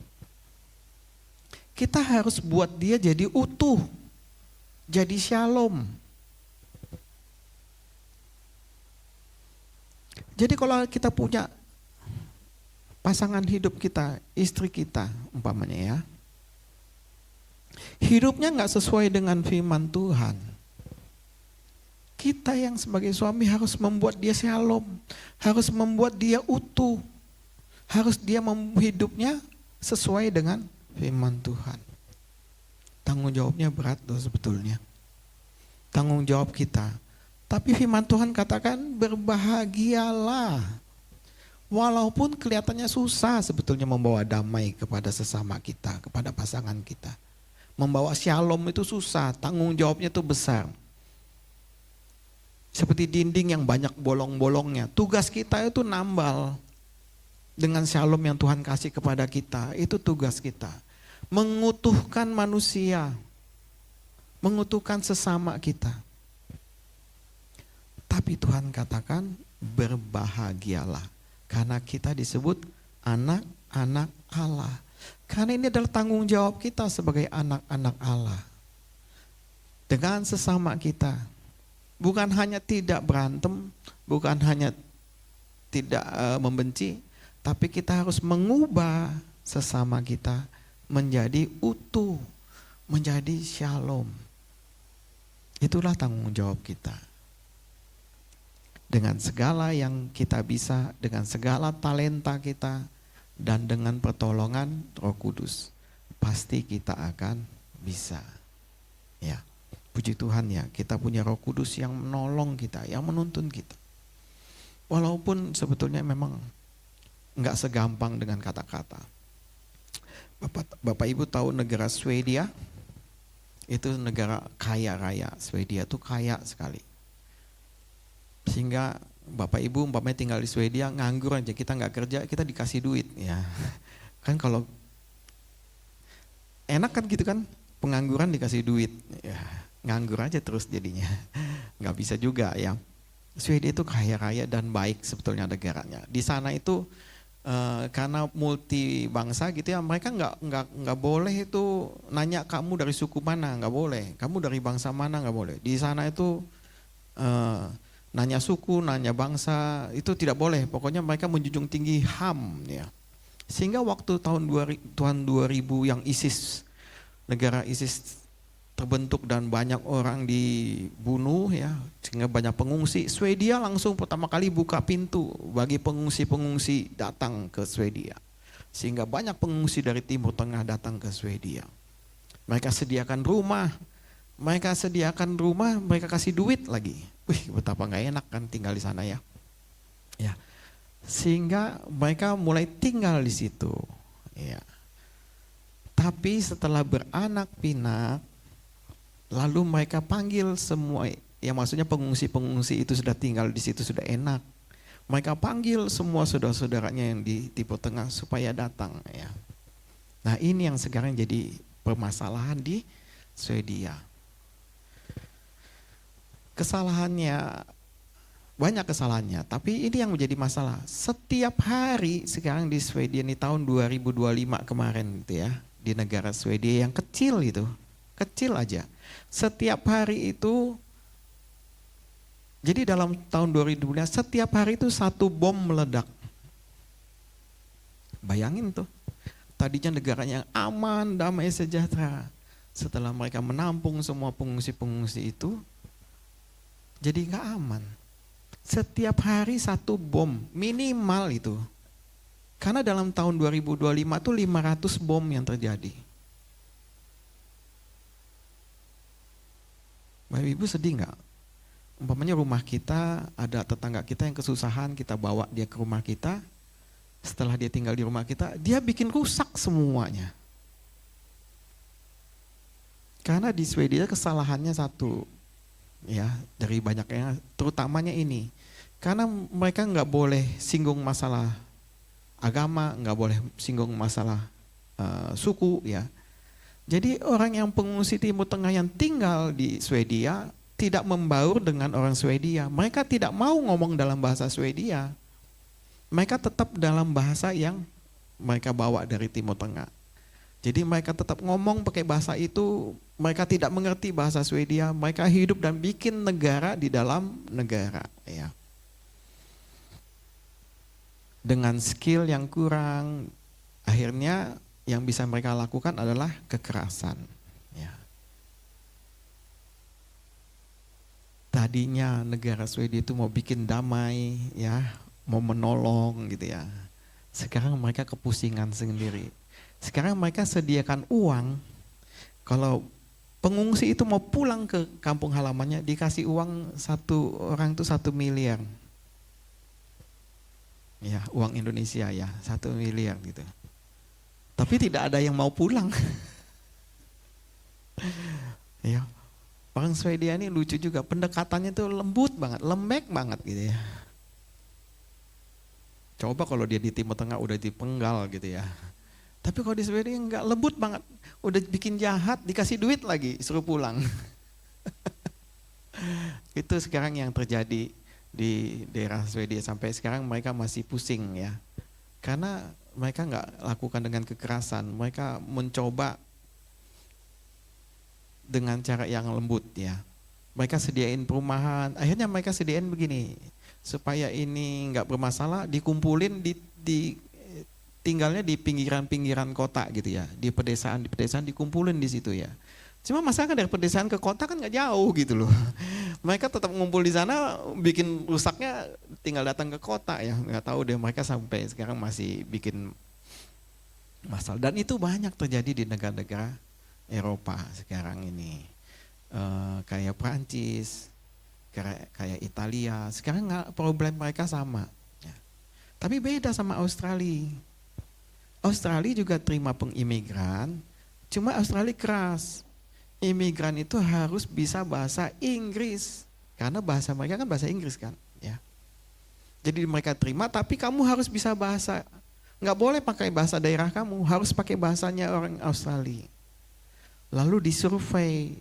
Kita harus buat dia jadi utuh, jadi shalom. Jadi kalau kita punya pasangan hidup kita, istri kita umpamanya ya, hidupnya nggak sesuai dengan firman Tuhan, kita yang sebagai suami harus membuat dia shalom, harus membuat dia utuh, harus dia hidupnya sesuai dengan firman Tuhan. Tanggung jawabnya berat loh sebetulnya, tanggung jawab kita. Tapi firman Tuhan katakan berbahagialah. Walaupun kelihatannya susah sebetulnya membawa damai kepada sesama kita, kepada pasangan kita. Membawa shalom itu susah, tanggung jawabnya itu besar. Seperti dinding yang banyak bolong-bolongnya. Tugas kita itu nambal dengan shalom yang Tuhan kasih kepada kita. Itu tugas kita. Mengutuhkan manusia. Mengutuhkan sesama kita. Tapi Tuhan katakan berbahagialah. Karena kita disebut anak-anak Allah. Karena ini adalah tanggung jawab kita sebagai anak-anak Allah. Dengan sesama kita. Bukan hanya tidak berantem, bukan hanya tidak membenci, tapi kita harus mengubah sesama kita menjadi utuh, menjadi shalom. Itulah tanggung jawab kita. Dengan segala yang kita bisa, dengan segala talenta kita, dan dengan pertolongan Roh Kudus, pasti kita akan bisa. Ya, puji Tuhan ya, kita punya Roh Kudus yang menolong kita, yang menuntun kita. Walaupun sebetulnya memang nggak segampang dengan kata-kata. Bapak Ibu tahu negara Swedia? Itu negara kaya raya. Swedia itu kaya sekali. Sehingga Bapak Ibu umpamanya tinggal di Swedia, nganggur aja, kita nggak kerja, kita dikasih duit. Ya, kan kalau enak kan gitu kan, pengangguran dikasih duit. Ya, nganggur aja terus jadinya. Nggak bisa juga ya. Swedia itu kaya raya dan baik sebetulnya negaranya. Di sana itu karena multi bangsa gitu ya, mereka nggak boleh itu nanya kamu dari suku mana, nggak boleh. Kamu dari bangsa mana, nggak boleh. Di sana itu nanya suku, nanya bangsa itu tidak boleh. Pokoknya mereka menjunjung tinggi HAM ya. Sehingga waktu tahun 2000 yang negara ISIS terbentuk dan banyak orang dibunuh ya, sehingga banyak pengungsi. Swedia langsung pertama kali buka pintu bagi pengungsi-pengungsi datang ke Swedia. Sehingga banyak pengungsi dari Timur Tengah datang ke Swedia. Mereka sediakan rumah, mereka kasih duit lagi. Wih, betapa nggak enak kan tinggal di sana ya. Ya. Sehingga mereka mulai tinggal di situ. Ya. Tapi setelah beranak pinak, lalu mereka panggil semua, ya maksudnya pengungsi-pengungsi itu sudah tinggal di situ sudah enak. Mereka panggil semua saudara-saudaranya yang di Timur Tengah supaya datang ya. Nah ini yang sekarang jadi permasalahan di Swedia. Kesalahannya, banyak kesalahannya, tapi ini yang menjadi masalah. Setiap hari sekarang di Swedia ini tahun 2025 kemarin gitu ya, di negara Swedia yang kecil itu, kecil aja. Setiap hari itu, jadi dalam tahun 2000 setiap hari itu satu bom meledak. Bayangin tuh, tadinya negaranya yang aman, damai, sejahtera. Setelah mereka menampung semua pengungsi-pengungsi itu, jadi gak aman. Setiap hari satu bom, minimal itu. Karena dalam tahun 2025 itu 500 bom yang terjadi. Bapak Ibu sedih gak? Umpamanya rumah kita, ada tetangga kita yang kesusahan, kita bawa dia ke rumah kita. Setelah dia tinggal di rumah kita, dia bikin rusak semuanya. Karena di Swedia kesalahannya satu, ya dari banyaknya, terutamanya ini. Karena mereka nggak boleh singgung masalah agama, nggak boleh singgung masalah suku, ya. Jadi orang yang pengungsi Timur Tengah yang tinggal di Swedia tidak membaur dengan orang Swedia. Mereka tidak mau ngomong dalam bahasa Swedia. Mereka tetap dalam bahasa yang mereka bawa dari Timur Tengah. Jadi mereka tetap ngomong pakai bahasa itu, mereka tidak mengerti bahasa Swedia, mereka hidup dan bikin negara di dalam negara. Ya. Dengan skill yang kurang, akhirnya yang bisa mereka lakukan adalah kekerasan. Ya. Tadinya negara Swedia itu mau bikin damai, ya, mau menolong gitu ya. Sekarang mereka kepusingan sendiri. Sekarang mereka sediakan uang, kalau pengungsi itu mau pulang ke kampung halamannya dikasih uang satu orang itu 1 miliar. Ya, uang Indonesia ya, 1 miliar gitu. Tapi tidak ada yang mau pulang. Ya, orang Swedia ini lucu juga, pendekatannya itu lembut banget, lembek banget gitu ya. Coba kalau dia di Timur Tengah udah dipenggal gitu ya. Tapi kalau di Swedia enggak, lembut banget. Udah bikin jahat, dikasih duit lagi, suruh pulang. Itu sekarang yang terjadi di daerah Swedia. Sampai sekarang mereka masih pusing ya. Karena mereka enggak lakukan dengan kekerasan. Mereka mencoba dengan cara yang lembut ya. Mereka sediain perumahan, akhirnya mereka sediain begini. supaya ini nggak bermasalah, dikumpulin tinggalnya di pinggiran-pinggiran kota gitu ya, di pedesaan dikumpulin di situ ya. Cuma masalah dari pedesaan ke kota kan nggak jauh gitu loh. Mereka tetap ngumpul di sana, bikin rusaknya tinggal datang ke kota ya. Nggak tahu deh, mereka sampai sekarang masih bikin masalah. Dan itu banyak terjadi di negara-negara Eropa sekarang ini. Kayak Prancis, kayak Italia. Sekarang problem mereka sama. Ya. Tapi beda sama Australia. Australia juga terima pengimigran, cuma Australia keras. Imigran itu harus bisa bahasa Inggris, karena bahasa mereka kan bahasa Inggris kan, ya. Jadi mereka terima, tapi kamu harus bisa bahasa, nggak boleh pakai bahasa daerah kamu, harus pakai bahasanya orang Australia. Lalu disurvei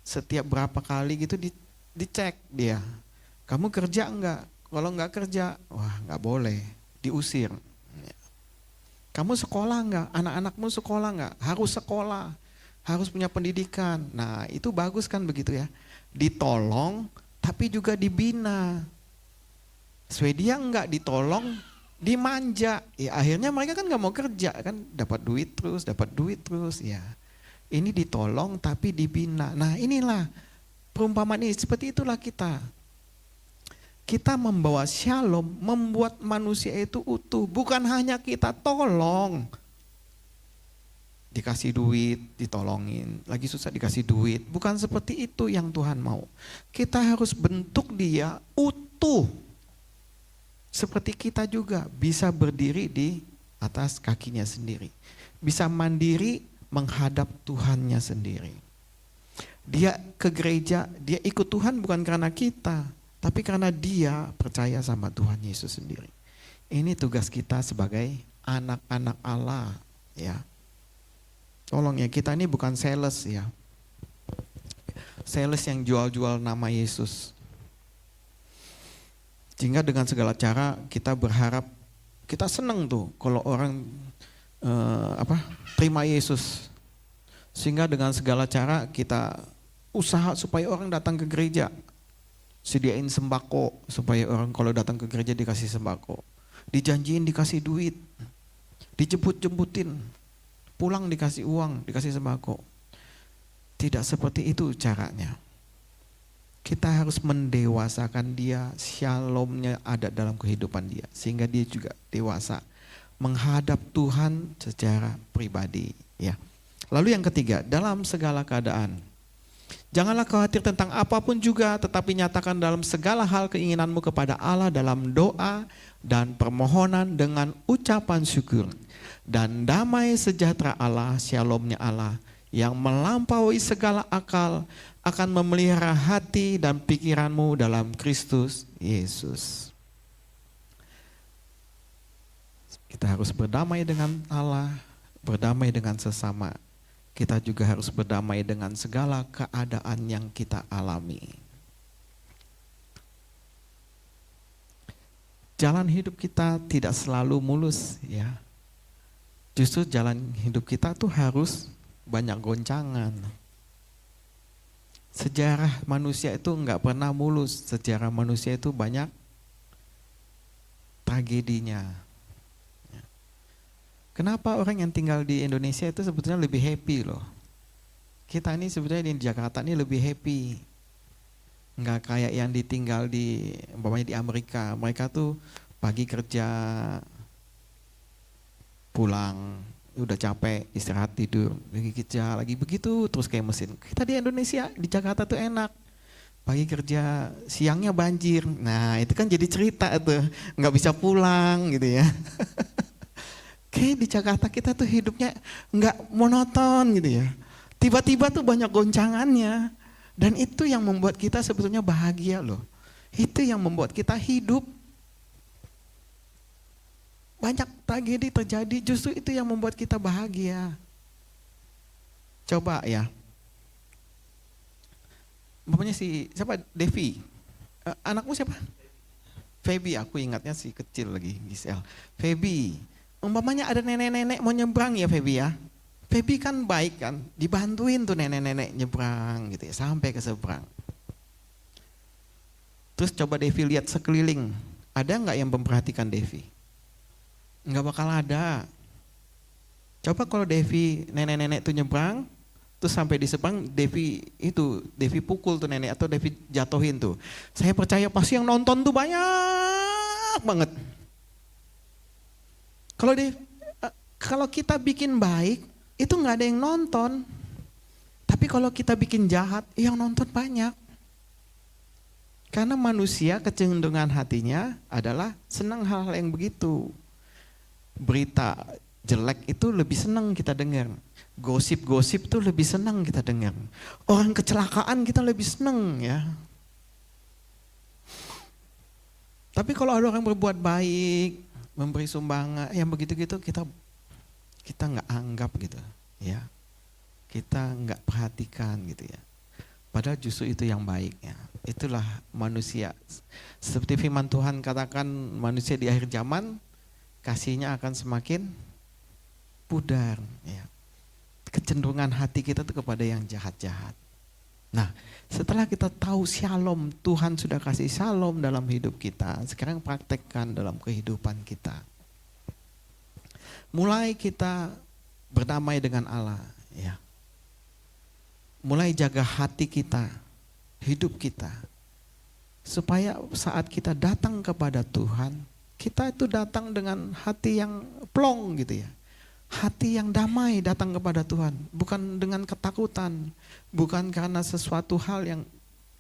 setiap berapa kali gitu, dicek dia, kamu kerja enggak? Kalau enggak kerja, wah nggak boleh, diusir. Kamu sekolah enggak? Anak-anakmu sekolah enggak? Harus sekolah. Harus punya pendidikan. Nah itu bagus kan begitu ya. Ditolong tapi juga dibina. Swedia enggak ditolong, dimanja. Ya akhirnya mereka kan enggak mau kerja kan, dapat duit terus ya. Ini ditolong tapi dibina. Nah inilah perumpamaan ini, seperti itulah kita. Kita membawa shalom, membuat manusia itu utuh. Bukan hanya kita tolong. Dikasih duit, ditolongin, lagi susah dikasih duit. Bukan seperti itu yang Tuhan mau. Kita harus bentuk dia utuh. Seperti kita juga bisa berdiri di atas kakinya sendiri. Bisa mandiri menghadap Tuhannya sendiri. Dia ke gereja, dia ikut Tuhan bukan karena kita, tapi karena dia percaya sama Tuhan Yesus sendiri. Ini tugas kita sebagai anak-anak Allah, ya. Tolong ya, kita ini bukan sales ya. Sales yang jual-jual nama Yesus. Sehingga dengan segala cara kita berharap, kita senang tuh kalau orang terima Yesus. Sehingga dengan segala cara kita usaha supaya orang datang ke gereja. Sediain sembako supaya orang kalau datang ke gereja dikasih sembako. Dijanjiin dikasih duit. Dijemput-jemputin. Pulang dikasih uang, dikasih sembako. Tidak seperti itu caranya. Kita harus mendewasakan dia, shalomnya ada dalam kehidupan dia. Sehingga dia juga dewasa. Menghadap Tuhan secara pribadi. Ya. Lalu yang ketiga, dalam segala keadaan. Janganlah khawatir tentang apapun juga, tetapi nyatakan dalam segala hal keinginanmu kepada Allah dalam doa dan permohonan dengan ucapan syukur. Dan damai sejahtera Allah, shalomnya Allah, yang melampaui segala akal, akan memelihara hati dan pikiranmu dalam Kristus Yesus. Kita harus berdamai dengan Allah, berdamai dengan sesama. Kita juga harus berdamai dengan segala keadaan yang kita alami. Jalan hidup kita tidak selalu mulus ya. Justru jalan hidup kita tuh harus banyak goncangan. Sejarah manusia itu enggak pernah mulus. Sejarah manusia itu banyak tragedinya. Kenapa orang yang tinggal di Indonesia itu sebetulnya lebih happy loh. Kita ini sebetulnya di Jakarta ini lebih happy. Enggak kayak yang ditinggal di umpamanya di Amerika. Mereka tuh pagi kerja, pulang, udah capek, istirahat tidur, lagi kerja, lagi begitu terus kayak mesin. Kita di Indonesia, di Jakarta tuh enak. Pagi kerja, siangnya banjir. Nah itu kan jadi cerita tuh, nggak bisa pulang gitu ya. Kayak di Jakarta kita tuh hidupnya nggak monoton gitu ya. Tiba-tiba tuh banyak goncangannya. Dan itu yang membuat kita sebetulnya bahagia loh. Itu yang membuat kita hidup. Banyak tragedi terjadi, justru itu yang membuat kita bahagia. Coba ya. Bapaknya siapa? Devi. Anakmu siapa? Feby, aku ingatnya si kecil lagi, Giselle. Feby. Umpamanya ada nenek-nenek mau nyebrang ya Feby ya. Feby kan baik kan, dibantuin tuh nenek-nenek nyebrang gitu ya, sampai ke seberang. Terus coba Devi lihat sekeliling, ada nggak yang memperhatikan Devi? Nggak bakal ada. Coba kalau Devi, nenek-nenek itu nyebrang, terus sampai di seberang Devi pukul tuh nenek atau Devi jatuhin tuh. Saya percaya pasti yang nonton tuh banyak banget. Kalau kita bikin baik, itu nggak ada yang nonton. Tapi kalau kita bikin jahat, yang nonton banyak. Karena manusia kecenderungan hatinya adalah senang hal-hal yang begitu. Berita jelek itu lebih senang kita dengar. Gosip-gosip itu lebih senang kita dengar. Orang kecelakaan kita lebih senang ya. Tapi kalau ada orang berbuat baik, memberi sumbangan, yang begitu-gitu kita nggak anggap gitu ya. Kita nggak perhatikan gitu ya. Padahal justru itu yang baik ya. Itulah manusia. Seperti firman Tuhan katakan, manusia di akhir zaman kasihnya akan semakin pudar ya. Kecenderungan hati kita itu kepada yang jahat-jahat. Nah, setelah kita tahu shalom, Tuhan sudah kasih shalom dalam hidup kita, sekarang praktekkan dalam kehidupan kita. Mulai kita berdamai dengan Allah ya. Mulai jaga hati kita, hidup kita, supaya saat kita datang kepada Tuhan, kita itu datang dengan hati yang plong gitu ya. Hati yang damai datang kepada Tuhan, bukan dengan ketakutan, bukan karena sesuatu hal yang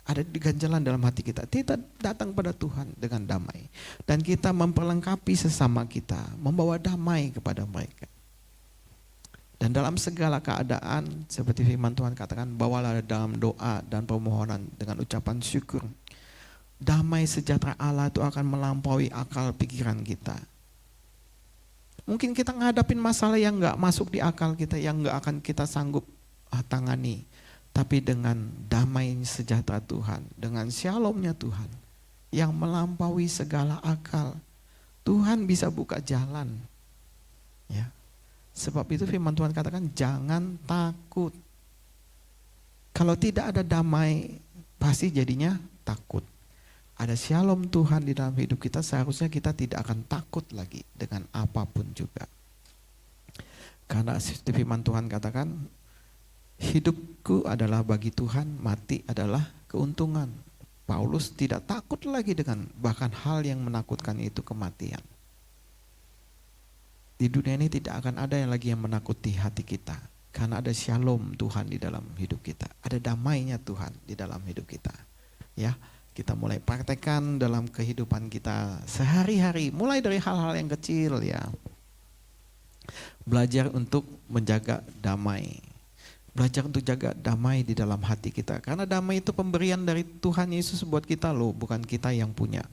ada di ganjalan dalam hati kita. Kita datang pada Tuhan dengan damai. Dan kita memperlengkapi sesama kita, membawa damai kepada mereka. Dan dalam segala keadaan, seperti firman Tuhan katakan, bawalah dalam doa dan permohonan dengan ucapan syukur. Damai sejahtera Allah itu akan melampaui akal pikiran kita. Mungkin kita ngadapin masalah yang gak masuk di akal kita, yang gak akan kita sanggup tangani. Tapi dengan damai sejahtera Tuhan, dengan shalomnya Tuhan, yang melampaui segala akal, Tuhan bisa buka jalan. Ya. Sebab itu firman Tuhan katakan jangan takut. Kalau tidak ada damai, pasti jadinya takut. Ada shalom Tuhan di dalam hidup kita, seharusnya kita tidak akan takut lagi dengan apapun juga. Karena firman Tuhan katakan, hidupku adalah bagi Tuhan, mati adalah keuntungan. Paulus tidak takut lagi dengan bahkan hal yang menakutkan itu kematian. Di dunia ini tidak akan ada yang lagi yang menakuti hati kita. Karena ada shalom Tuhan di dalam hidup kita. Ada damainya Tuhan di dalam hidup kita. Ya, kita mulai praktekkan dalam kehidupan kita sehari-hari. Mulai dari hal-hal yang kecil ya. Belajar untuk menjaga damai. Belajar untuk jaga damai di dalam hati kita. Karena damai itu pemberian dari Tuhan Yesus buat kita loh, bukan kita yang punya.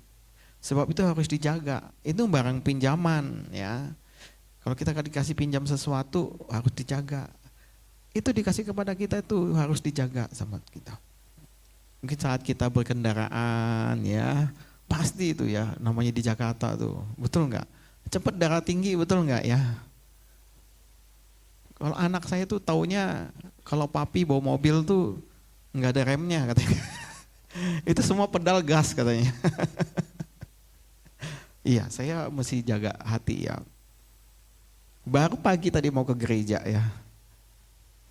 Sebab itu harus dijaga. Itu barang pinjaman ya. Kalau kita dikasih pinjam sesuatu harus dijaga. Itu dikasih kepada kita itu harus dijaga sama kita. Mungkin saat kita berkendaraan ya, pasti itu ya namanya di Jakarta tuh. Betul nggak? Cepet darah tinggi, betul nggak ya? Kalau anak saya tuh taunya kalau papi bawa mobil tuh nggak ada remnya katanya. Itu semua pedal gas katanya. Iya, saya mesti jaga hati ya. Baru pagi tadi mau ke gereja ya.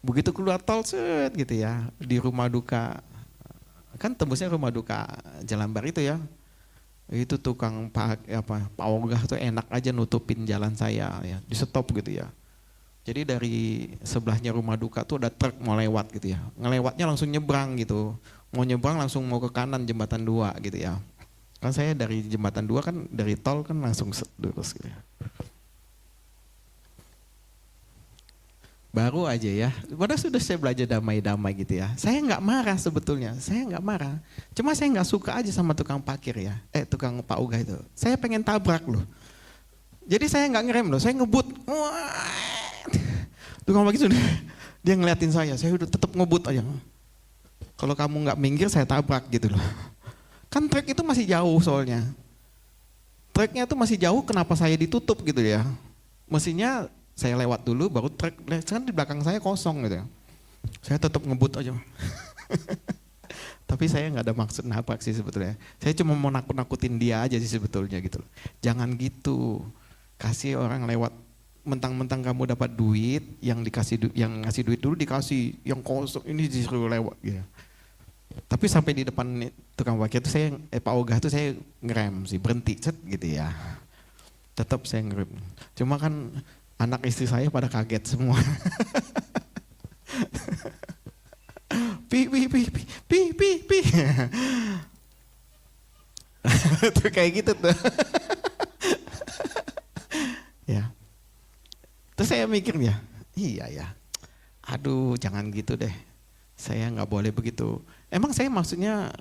Begitu keluar tol set gitu ya, di rumah duka. Kan tembusnya rumah duka Jelambar itu ya. Itu tukang Pak Ogah tuh enak aja nutupin jalan saya ya, di stop gitu ya. Jadi dari sebelahnya rumah duka tuh ada truk mau lewat gitu ya. Ngelewatnya langsung nyebrang gitu. Mau nyebrang langsung mau ke kanan jembatan 2 gitu ya. Kan saya dari jembatan 2 kan dari tol kan langsung lurus gitu ya. Baru aja ya, padahal sudah saya belajar damai-damai gitu ya. Saya nggak marah sebetulnya, saya nggak marah. Cuma saya nggak suka aja sama tukang parkir ya, tukang Pak Uga itu. Saya pengen tabrak loh. Jadi saya nggak ngerem loh, saya ngebut. Tukang parkir sudah, dia ngeliatin saya udah tetap ngebut aja. Kalau kamu nggak minggir saya tabrak gitu loh. Kan trek itu masih jauh soalnya. Treknya itu masih jauh, kenapa saya ditutup gitu ya. Mestinya saya lewat dulu baru trek, kan di belakang saya kosong gitu ya. Saya tetap ngebut aja. Tapi saya nggak ada maksud nabrak sih sebetulnya. Saya cuma mau nakut-nakutin dia aja sih sebetulnya gitu loh. Jangan gitu. Kasih orang lewat, mentang-mentang kamu dapat duit, yang yang ngasih duit dulu dikasih, yang kosong ini disuruh lewat gitu. Tapi sampai di depan tukang parkir itu saya, Pak Ogah itu saya ngerem sih, berhenti cet gitu ya. Tetap saya ngerem. Cuma kan anak istri saya pada kaget semua. Pi. Tuh kayak gitu tuh. Ya. Terus saya mikirnya, iya ya. Aduh, jangan gitu deh. Saya nggak boleh begitu. Emang saya maksudnya,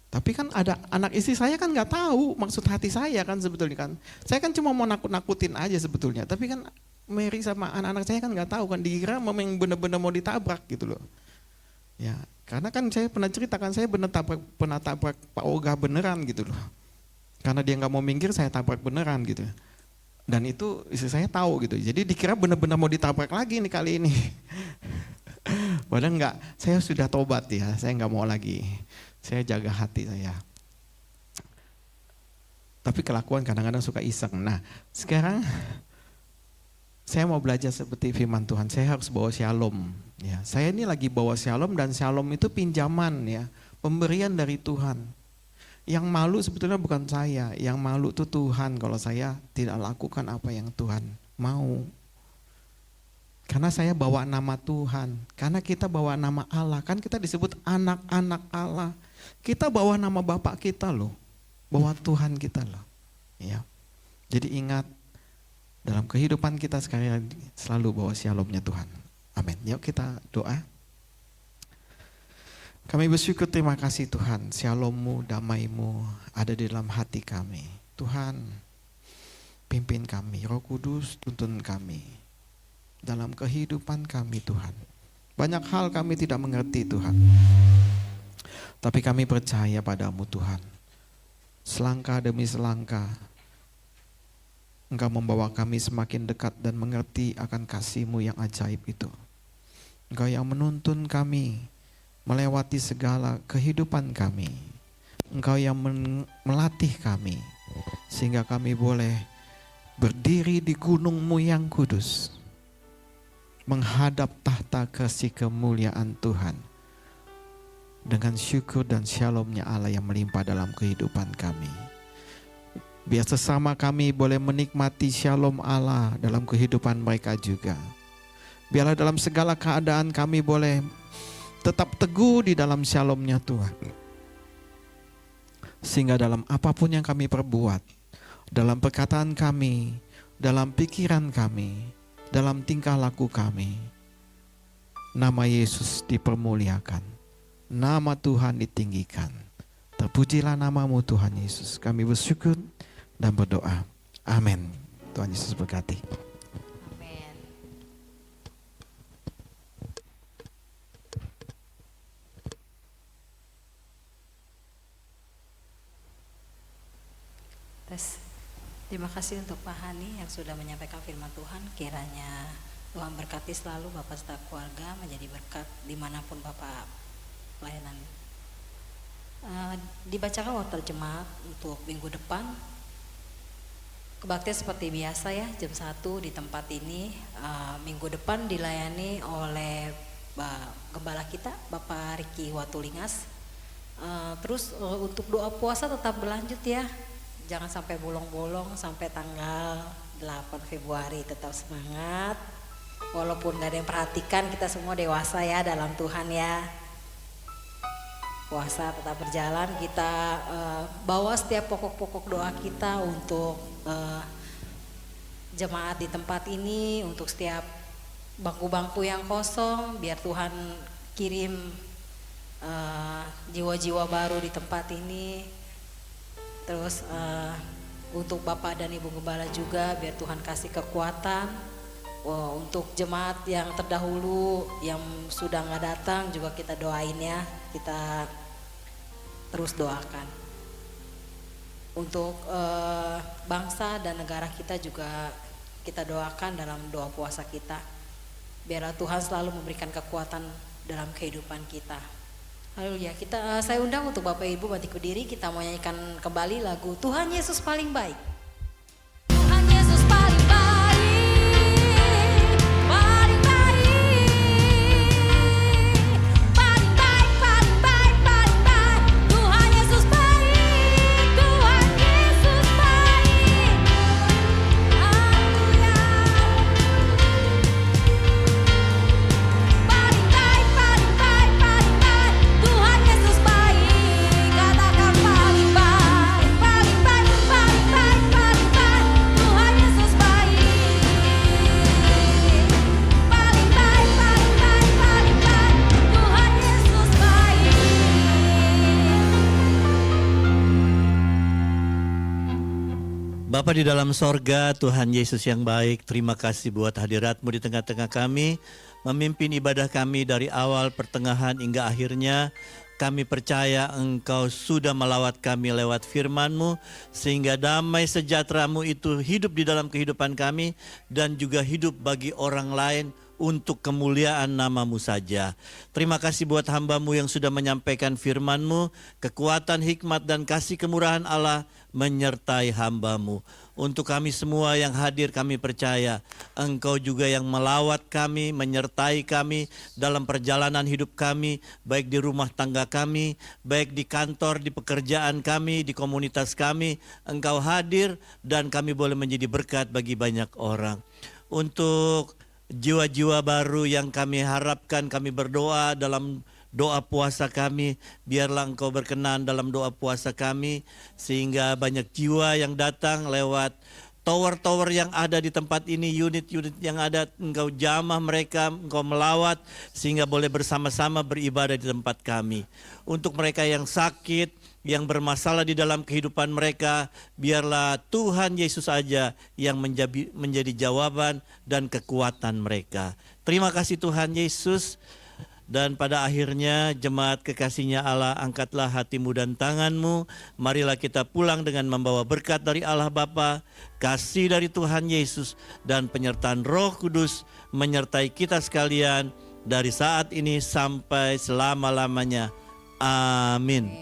tapi kan ada anak istri saya kan nggak tahu maksud hati saya kan sebetulnya kan. Saya kan cuma mau nakut-nakutin aja sebetulnya. Tapi kan Mary sama anak-anak saya kan nggak tahu kan, dikira memang benar-benar mau ditabrak gitu loh. Ya, karena kan saya pernah ceritakan saya pernah tabrak Pak Ogah beneran gitu loh. Karena dia nggak mau minggir, saya tabrak beneran gitu. Dan itu istri saya tahu gitu. Jadi dikira benar-benar mau ditabrak lagi nih kali ini. Padahal enggak, saya sudah tobat ya, saya nggak mau lagi. Saya jaga hati saya. Tapi kelakuan kadang-kadang suka iseng. Nah, sekarang saya mau belajar seperti firman Tuhan. Saya harus bawa shalom. Ya, saya ini lagi bawa shalom, dan shalom itu pinjaman ya, pemberian dari Tuhan. Yang malu sebetulnya bukan saya, yang malu itu Tuhan kalau saya tidak lakukan apa yang Tuhan mau. Karena saya bawa nama Tuhan, karena kita bawa nama Allah, kan kita disebut anak-anak Allah. Kita bawa nama Bapak kita loh, bawa Tuhan kita loh. Ya. Jadi ingat, dalam kehidupan kita sekali selalu bawa shalomnya Tuhan. Amin. Yuk kita doa. Kami bersyukur, terima kasih Tuhan, shalom-Mu, damai-Mu ada di dalam hati kami. Tuhan, pimpin kami, Roh Kudus tuntun kami dalam kehidupan kami Tuhan. Banyak hal kami tidak mengerti Tuhan, tapi kami percaya padamu Tuhan. Selangkah demi selangkah Engkau membawa kami semakin dekat dan mengerti akan kasih-Mu yang ajaib itu. Engkau yang menuntun kami melewati segala kehidupan kami. Engkau yang melatih kami sehingga kami boleh berdiri di gunung-Mu yang kudus, menghadap tahta kasih kemuliaan Tuhan dengan syukur dan shalom-Nya Allah yang melimpah dalam kehidupan kami. Biar sesama kami boleh menikmati shalom Allah dalam kehidupan mereka juga. Biarlah dalam segala keadaan kami boleh tetap teguh di dalam shalom-Nya Tuhan. Sehingga dalam apapun yang kami perbuat, dalam perkataan kami, dalam pikiran kami, dalam tingkah laku kami, nama Yesus dipermuliakan, nama Tuhan ditinggikan. Terpujilah nama-Mu Tuhan Yesus. Kami bersyukur dan berdoa. Amin. Tuhan Yesus berkati. Amin. Terima kasih untuk Pak Hani yang sudah menyampaikan firman Tuhan. Kiranya Tuhan berkati selalu Bapak serta keluarga, menjadi berkat dimanapun Bapak pelayanan. Dibacakan waktu jemaat untuk minggu depan. Kebaktian seperti biasa ya, jam 1 di tempat ini. Minggu depan dilayani oleh Gembala kita, Bapak Riki Watulingas. Terus untuk doa puasa tetap berlanjut ya. Jangan sampai bolong-bolong sampai tanggal 8 Februari. Tetap semangat. Walaupun gak ada yang perhatikan, kita semua dewasa ya dalam Tuhan ya. Puasa tetap berjalan, kita bawa setiap pokok-pokok doa kita untuk jemaat di tempat ini, untuk setiap bangku-bangku yang kosong, biar Tuhan kirim jiwa-jiwa baru di tempat ini. Terus untuk Bapak dan Ibu Gembala juga, biar Tuhan kasih kekuatan. Untuk jemaat yang terdahulu yang sudah nggak datang juga kita doain ya, kita terus doakan. Untuk bangsa dan negara kita juga kita doakan dalam doa puasa kita. Biarlah Tuhan selalu memberikan kekuatan dalam kehidupan kita. Haleluya. Saya undang untuk Bapak Ibu bangkit berdiri, kita mau nyanyikan kembali lagu Tuhan Yesus paling baik. Tuhan Yesus paling baik, paling baik, paling baik, paling baik, paling baik. Tuhan Yesus baik, Tuhan Yesus baik. Haleluya. Paling baik, paling baik, paling baik. Tuhan Yesus baik. Katakan paling baik, paling baik, paling baik, paling baik. Tuhan Yesus baik. Paling baik, paling baik, paling baik. Tuhan Yesus baik. Bapa di dalam sorga, Tuhan Yesus yang baik, terima kasih buat hadirat-Mu di tengah-tengah kami, memimpin ibadah kami dari awal, pertengahan, hingga akhirnya. Kami percaya Engkau sudah melawat kami lewat firman-Mu, sehingga damai sejahtera-Mu itu hidup di dalam kehidupan kami, dan juga hidup bagi orang lain untuk kemuliaan nama-Mu saja. Terima kasih buat hamba-Mu yang sudah menyampaikan firman-Mu, kekuatan, hikmat, dan kasih kemurahan Allah menyertai hamba-Mu. Untuk kami semua yang hadir, kami percaya Engkau juga yang melawat kami, menyertai kami dalam perjalanan hidup kami, baik di rumah tangga kami, baik di kantor, di pekerjaan kami, di komunitas kami. Engkau hadir dan kami boleh menjadi berkat bagi banyak orang. Untuk jiwa-jiwa baru yang kami harapkan, kami berdoa dalam doa puasa kami, biarlah Engkau berkenan dalam doa puasa kami, sehingga banyak jiwa yang datang lewat tower-tower yang ada di tempat ini, unit-unit yang ada, Engkau jamah mereka, Engkau melawat, sehingga boleh bersama-sama beribadah di tempat kami. Untuk mereka yang sakit, yang bermasalah di dalam kehidupan mereka, biarlah Tuhan Yesus saja yang menjadi jawaban dan kekuatan mereka. Terima kasih Tuhan Yesus. Dan pada akhirnya jemaat kekasihnya Allah, angkatlah hatimu dan tanganmu. Marilah kita pulang dengan membawa berkat dari Allah Bapa, kasih dari Tuhan Yesus, dan penyertaan Roh Kudus menyertai kita sekalian dari saat ini sampai selama-lamanya. Amin.